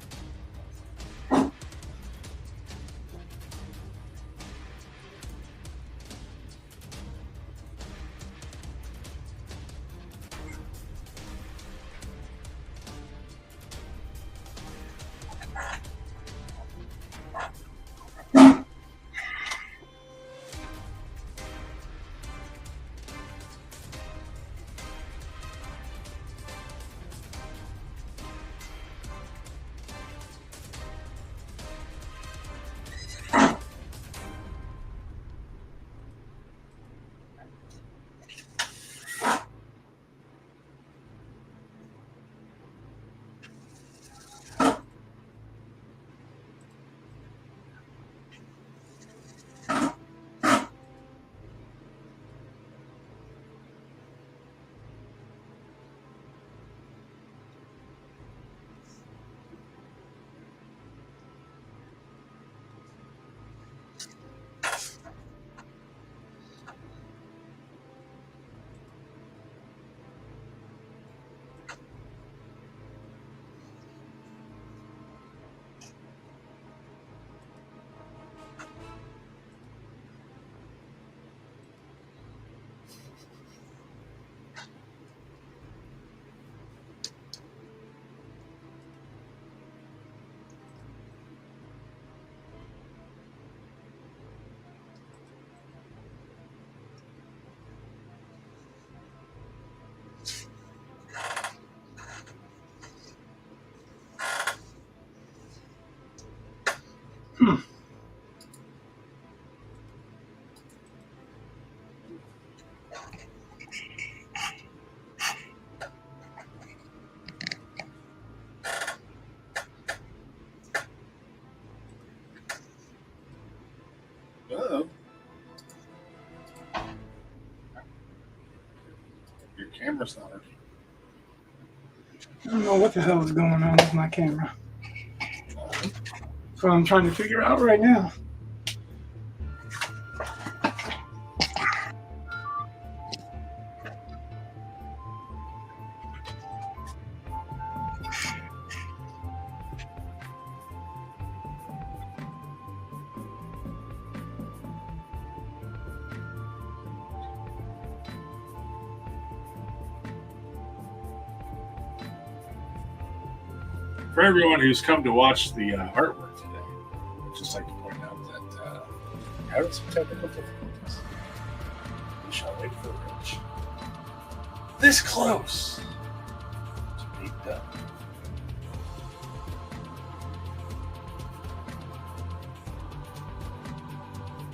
Uh-oh. Your camera's not working. I don't know what the hell is going on with my camera. That's what I'm trying to figure out right now. For everyone who's come to watch the artwork today, I'd just like to point out that having some technical difficulties. We shall wait for Rich. This close to being done.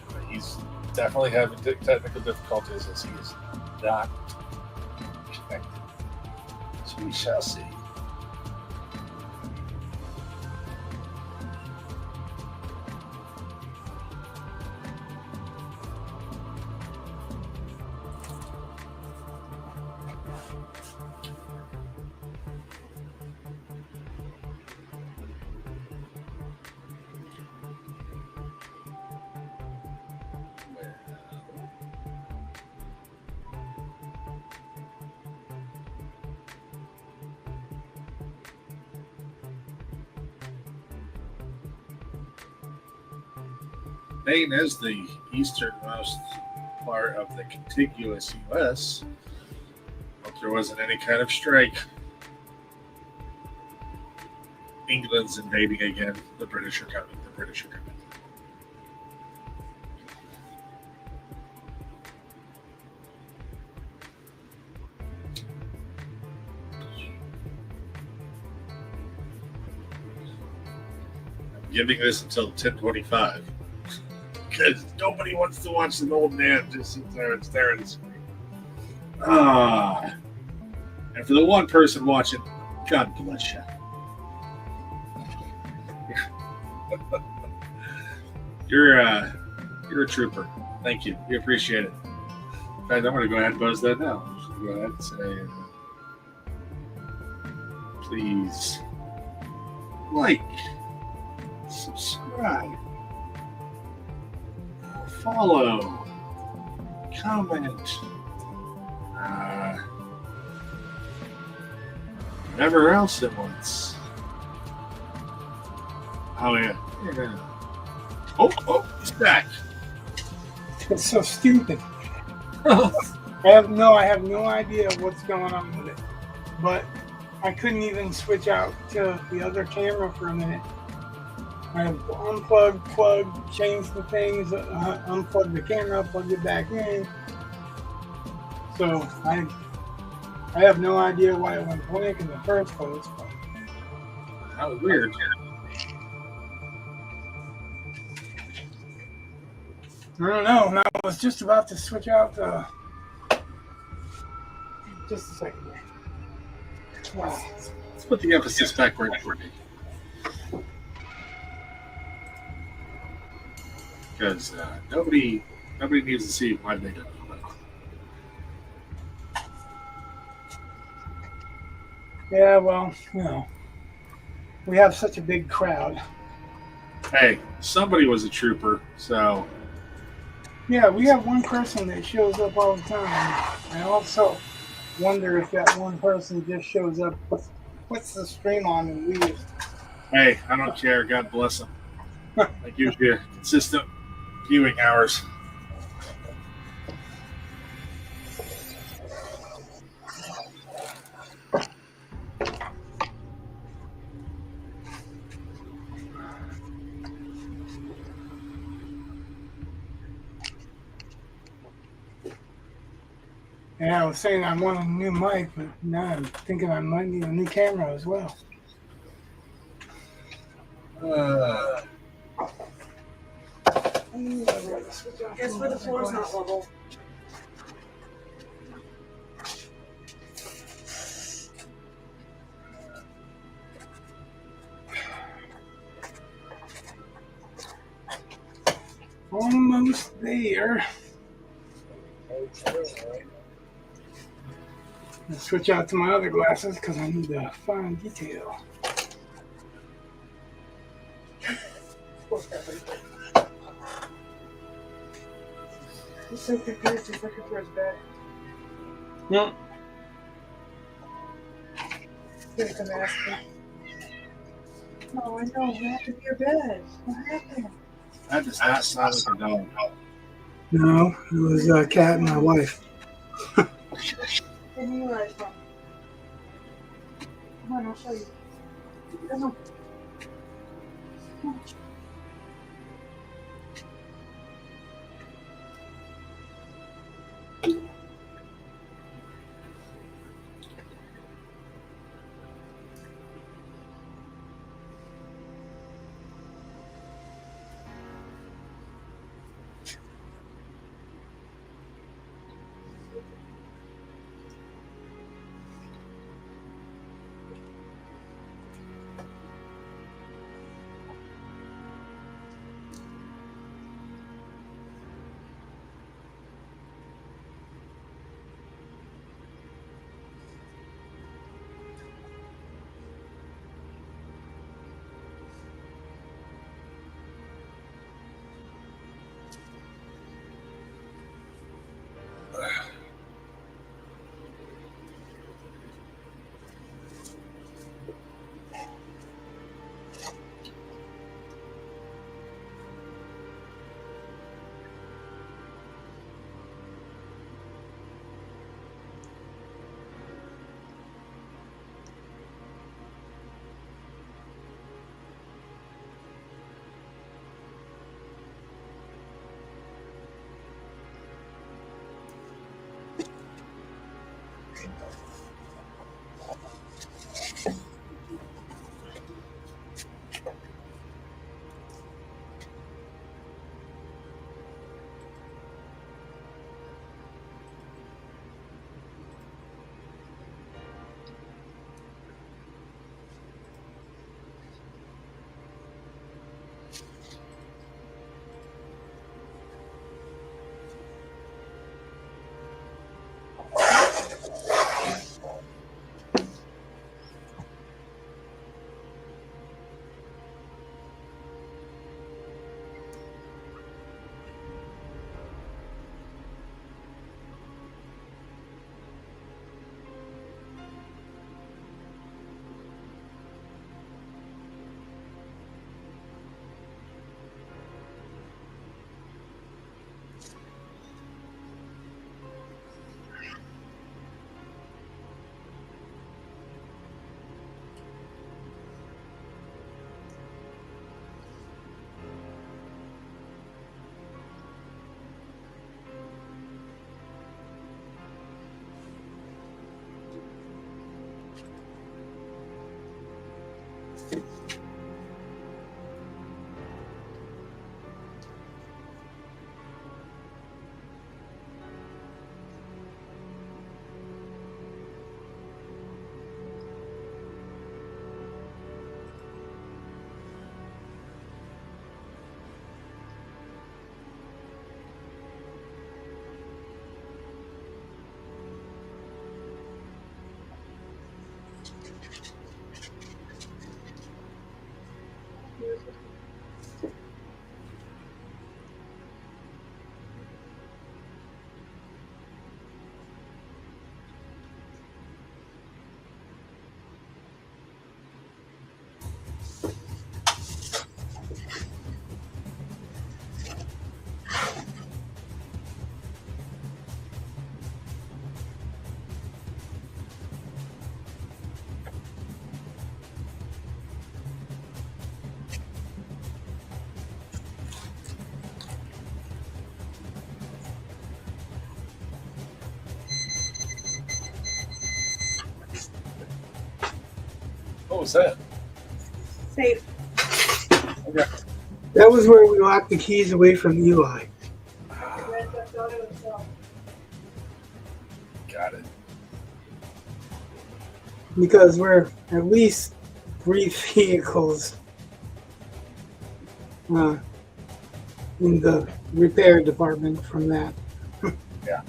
But he's definitely having technical difficulties as he is not connected. So we shall see. Maine is the easternmost part of the contiguous U.S. Hope there wasn't any kind of strike. England's invading again. The British are coming. The British are coming. I'm giving this until 10:25. Because nobody wants to watch an old man just sit there and stare at his screen. And for the one person watching, God bless you. You're a trooper. Thank you. We appreciate it. In fact, I'm going to go ahead and buzz that now. I'm just going to go ahead and say, please like, subscribe, follow, comment, whatever else it wants. Oh yeah. Oh, he's back. It's so stupid. I have no idea what's going on with it. But I couldn't even switch out to the other camera for a minute. I unplugged, plugged, changed the things, unplugged the camera, plugged it back in. So I have no idea why it went blank in the first place. But That was weird. I don't know. Now I was just about to switch out the. Just a second here. Wow. Let's put the emphasis back where it should be. Because nobody needs to see my makeup. Yeah, well, we have such a big crowd. Hey, somebody was a trooper, so Yeah, we have one person that shows up all the time. I also wonder if that one person just shows up, puts the stream on and leaves. hey, I don't care. God bless them. That gives you consistent viewing hours. Yeah, I was saying I want a new mic, but now I'm thinking I might need a new camera as well. Guess where the floor's not level? Almost there. Let's switch out to my other glasses because I need the fine detail. He's so confused, he's looking for his bed. No. He's gonna come ask me. Oh, I know, what happened to your bed? What happened? That does not sound like a dog. No, it was a cat and my wife. Where do you guys from? Come on, I'll show you. What was that? Safe. Okay. That was where we locked the keys away from Eli. Got it. Because we're at least 3 vehicles in the repair department from that. Yeah.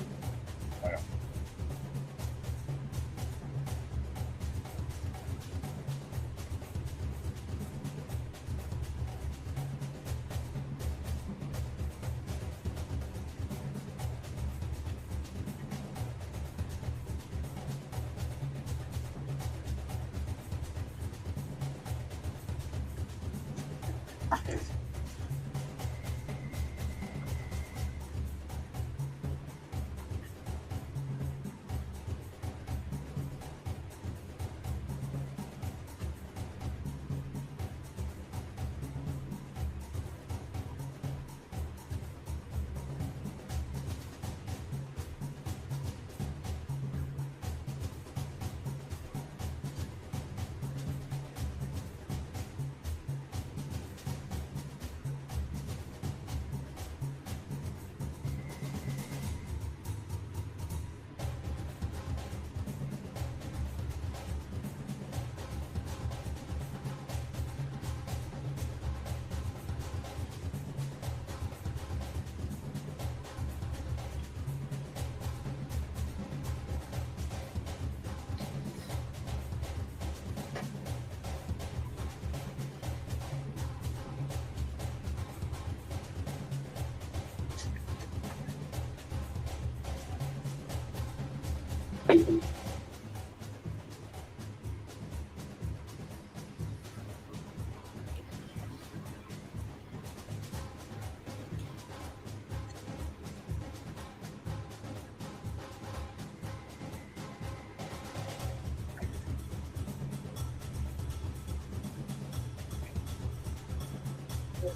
Was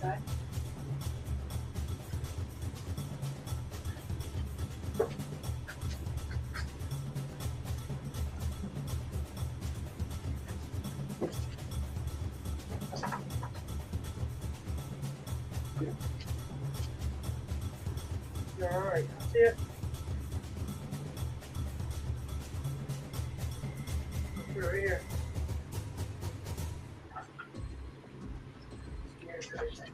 that? You're all right. See it? Over here. Here's everything.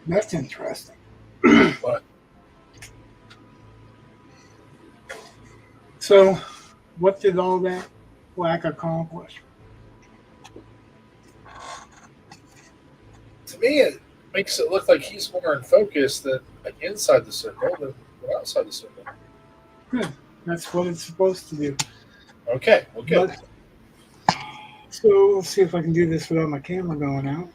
That's interesting. But So, what did all that black accomplish? to me, it makes it look like he's more in focus than like inside the circle than outside the circle. Good. That's what it's supposed to do. Okay, well, good. But, so, let's see if I can do this without my camera going out.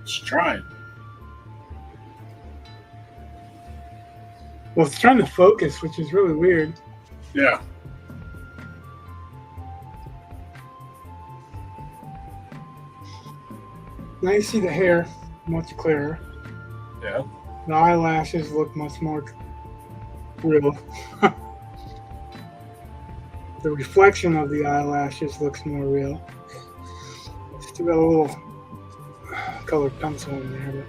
Just trying. Well, it's trying to focus, which is really weird. Yeah. Now you see the hair much clearer. Yeah. The eyelashes look much more real. The reflection of the eyelashes looks more real. Still got a little colored pencil in there.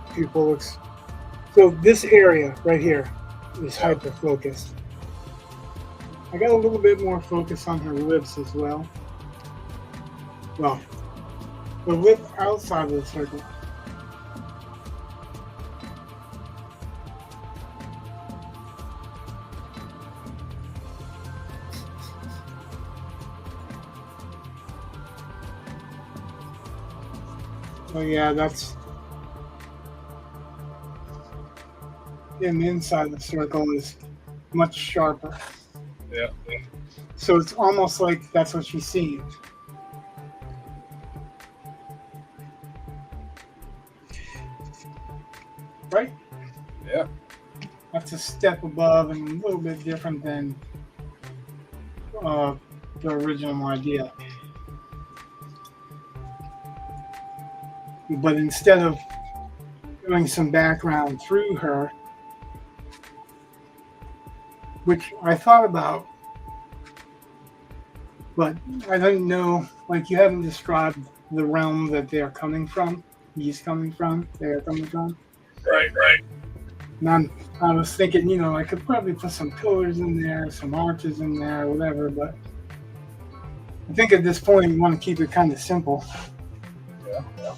But pupil looks. So this area right here is hyper focused. I got a little bit more focus on her lips as well. Well, the lip outside of the circle. So yeah, that's and the inside of the circle is much sharper. Yeah. So it's almost like that's what she's seeing. Right? Yeah. That's a step above and a little bit different than the original idea. But instead of doing some background through her, which I thought about, but I didn't know, like you haven't described the realm that they're coming from, they're coming from. Right, right. And I was thinking, you know, I could probably put some pillars in there, some arches in there, whatever, but I think at this point you want to keep it kind of simple. Yeah, yeah.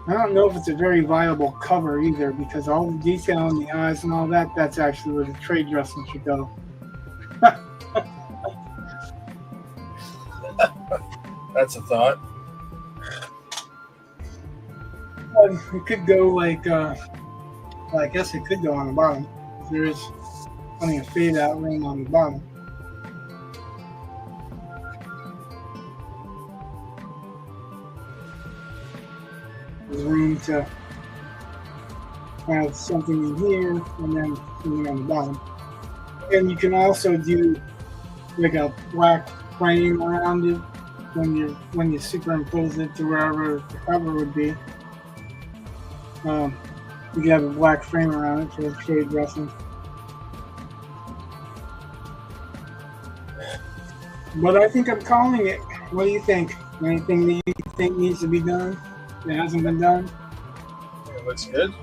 I don't know if it's a very viable cover either, because all the detail in the eyes and all that, that's actually where the trade dressing should go. That's a thought. Well, it could go like, well, I guess it could go on the bottom. There is plenty of fade out room on the bottom. There's room to have something in here and then something on the bottom. And you can also do like a black frame around it when you superimpose it to wherever the cover would be. You can have a black frame around it for the shade dressing. But I think I'm calling it. What do you think? Anything that you think needs to be done that hasn't been done? It looks good.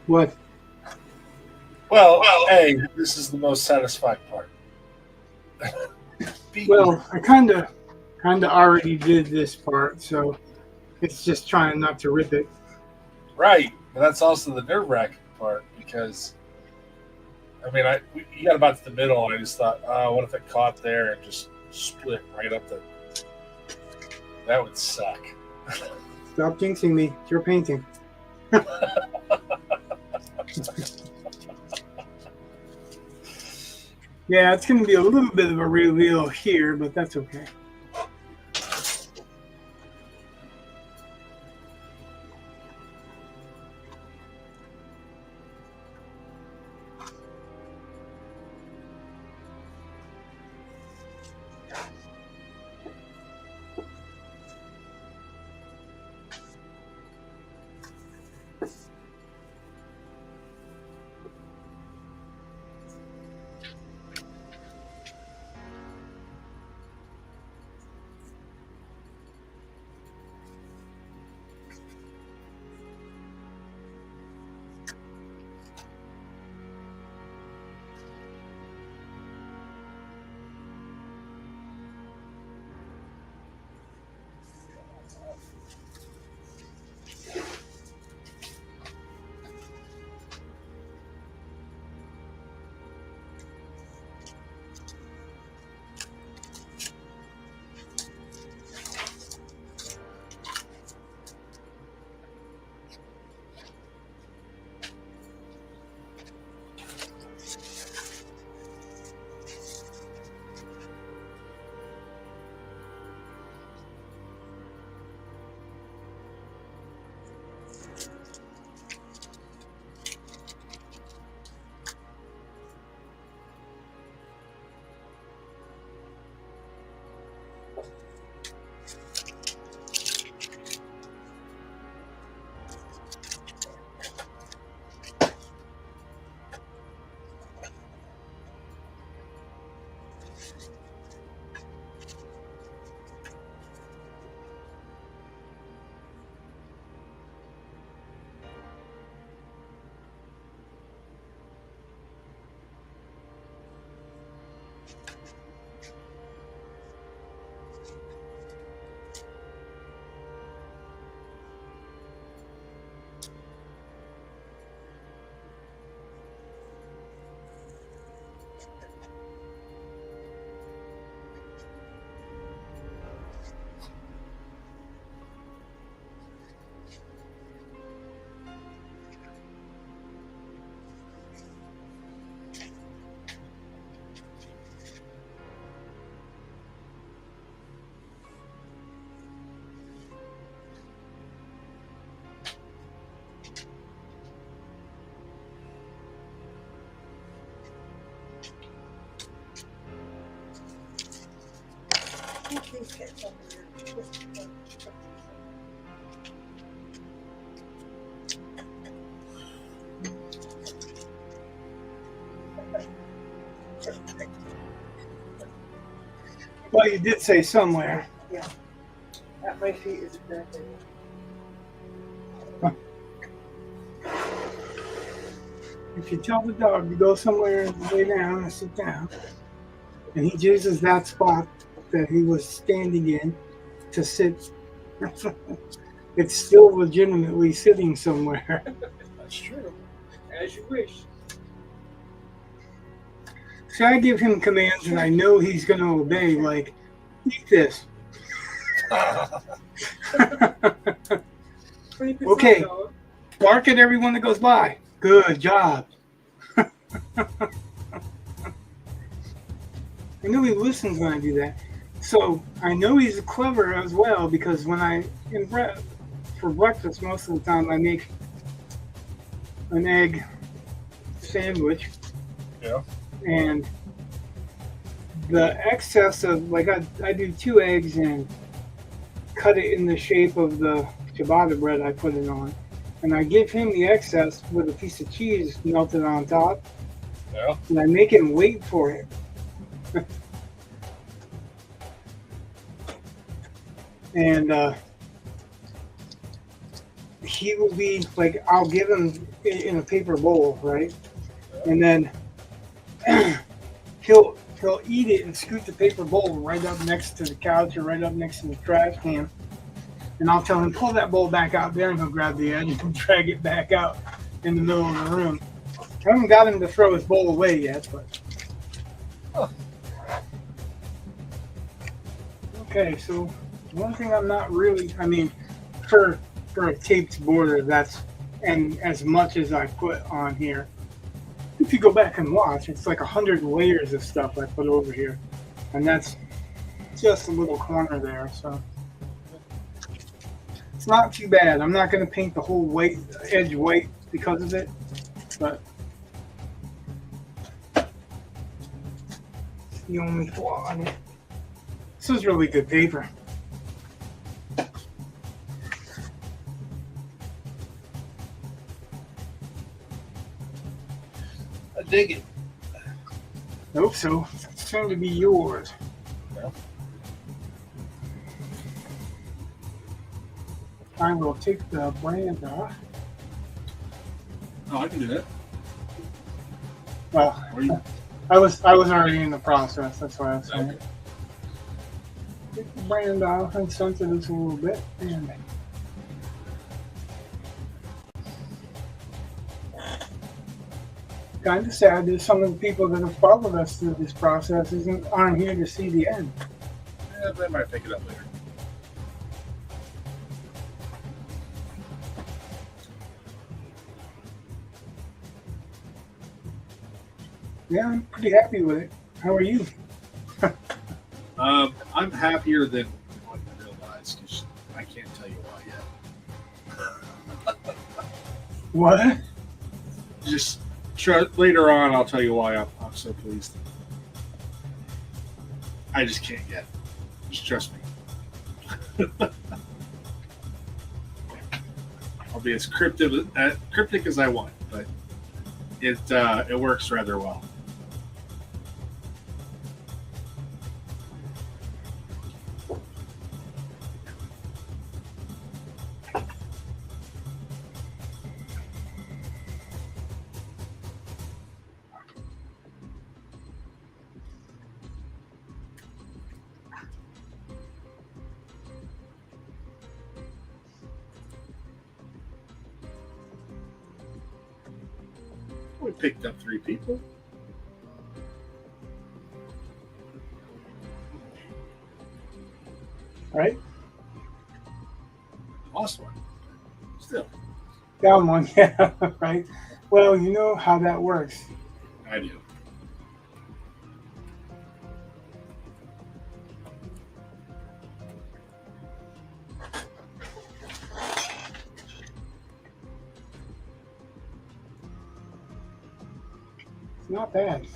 What? Well, hey, this is the most satisfying part. Well, I kind of already did this part, so it's just trying not to rip it. Right, but that's also the nerve-wracking part because, I mean, you got about to the middle, and I just thought, oh, what if it caught there and just split right up the? That would suck. Stop jinxing me. It's your painting. Yeah, it's going to be a little bit of a reveal here, but that's okay. Well, you did say somewhere. Yeah. At my feet is exactly. If you tell the dog to go somewhere and lay down and sit down, and he chooses that spot that he was standing in to sit, it's still legitimately sitting somewhere. That's true. As you wish. So I give him commands and I know he's going to obey, like, eat this. 20% Okay. dog. Bark at everyone that goes by. Good job. I know he listens when I do that. So I know he's clever as well because when for breakfast most of the time I make an egg sandwich. Yeah. And the excess of, like, I do 2 eggs and cut it in the shape of the ciabatta bread I put it on. And I give him the excess with a piece of cheese melted on top. Yeah. And I make him wait for it. And he will be like, I'll give him in a paper bowl, right? And then he'll eat it and scoot the paper bowl right up next to the couch or right up next to the trash can. And I'll tell him, pull that bowl back out there, and he'll grab the edge and he'll drag it back out in the middle of the room. I haven't got him to throw his bowl away yet, but. Okay, so one thing I'm not really, I mean, for a taped border, that's, and as much as I put on here, if you go back and watch, it's like 100 layers of stuff I put over here. And that's just a little corner there, so. It's not too bad. I'm not going to paint the whole edge white because of it, but it's the only flaw on it. This is really good paper. I dig it. I hope so. It's going to be yours. Yeah. I will take the brand off. Oh, I can do that. Well, Are you? I was already in the process. That's why I was saying. Okay. Take the brand off and center this a little bit. And kind of sad that some of the people that have followed us through this process aren't here to see the end. Yeah, they might pick it up later. Yeah, I'm pretty happy with it. How are you? I'm happier than what you realize, because I can't tell you why yet. What? Just later on, I'll tell you why I'm so pleased. I just can't yet. Just trust me. I'll be as cryptic as I want, but it works rather well. We picked up 3 people. Right? Lost one. Still. Down one, yeah, right. Well, you know how that works. I do. It's not bad.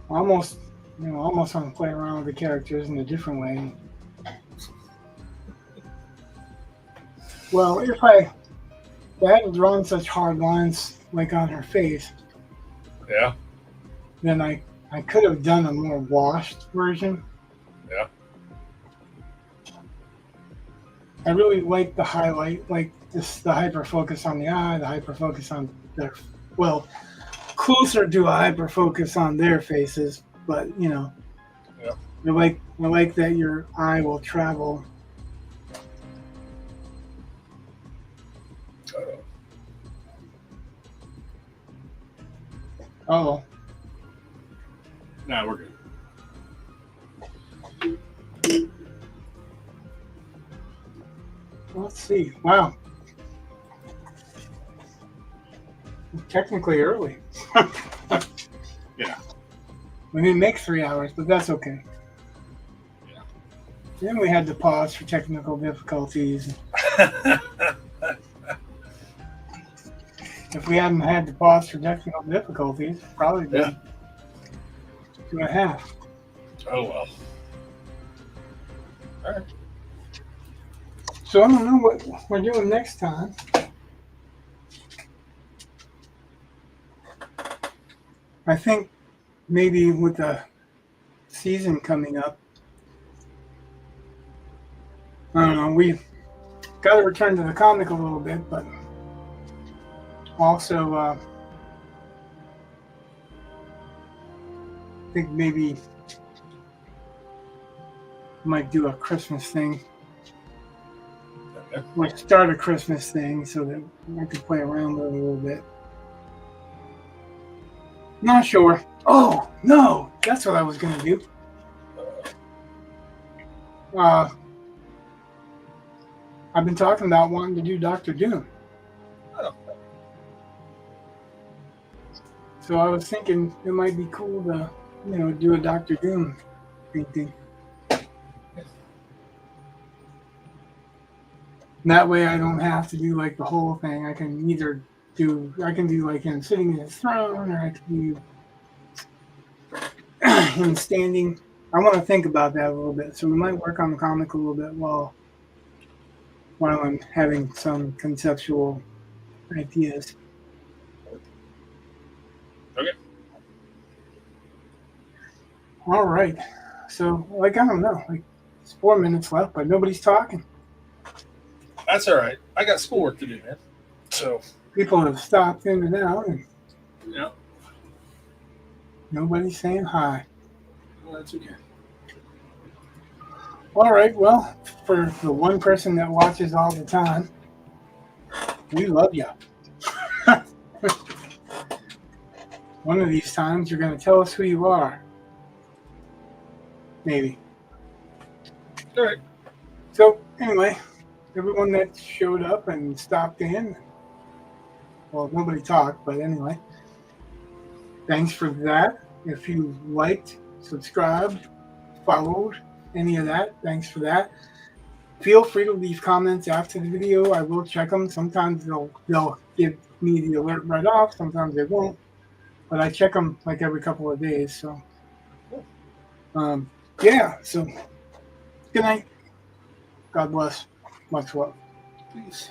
Almost want to play around with the characters in a different way. Well, if I hadn't drawn such hard lines like on her face, Yeah. then I could have done a more washed version. Yeah. I really like the highlight, like the hyper focus on the eye, the hyper focus on their, well, closer to a hyper focus on their faces, but you know, Yeah. I like that your eye will travel. Oh, No, we're good. let's see. Wow. Technically early. Yeah. We didn't make 3 hours, but that's okay. Yeah. Then we had to pause for technical difficulties. If we hadn't had to pause for technical difficulties, probably been 2.5. Oh well. All right. So I don't know what we're doing next time. I think maybe with the season coming up, I don't know, got to return to the comic a little bit, but also I think maybe might do a Christmas thing. Okay. Like start a Christmas thing so that I could play around with it a little bit. Not sure. Oh no, that's what I was gonna do. I've been talking about wanting to do Doctor Doom. Oh. So I was thinking it might be cool to, do a Doctor Doom painting. That way I don't have to do like the whole thing. I can do like him sitting in his throne, or I can do him standing. I want to think about that a little bit. So we might work on the comic a little bit while I'm having some conceptual ideas. Okay. All right. So I don't know. It's 4 minutes left, but nobody's talking. That's all right. I got schoolwork to do, man. So People have stopped in and out, and yeah, nobody's saying hi. well, that's okay. All right. Well, for the one person that watches all the time, we love you. One of these times, you're going to tell us who you are. Maybe. All right. So, anyway, everyone that showed up and stopped in, well, nobody talked, but anyway, thanks for that. If you liked, subscribed, followed, any of that, thanks for that. Feel free to leave comments after the video. I will check them. Sometimes they'll give me the alert right off. Sometimes they won't. But I check them like every couple of days. So, yeah. So, good night. God bless. Much love. Peace.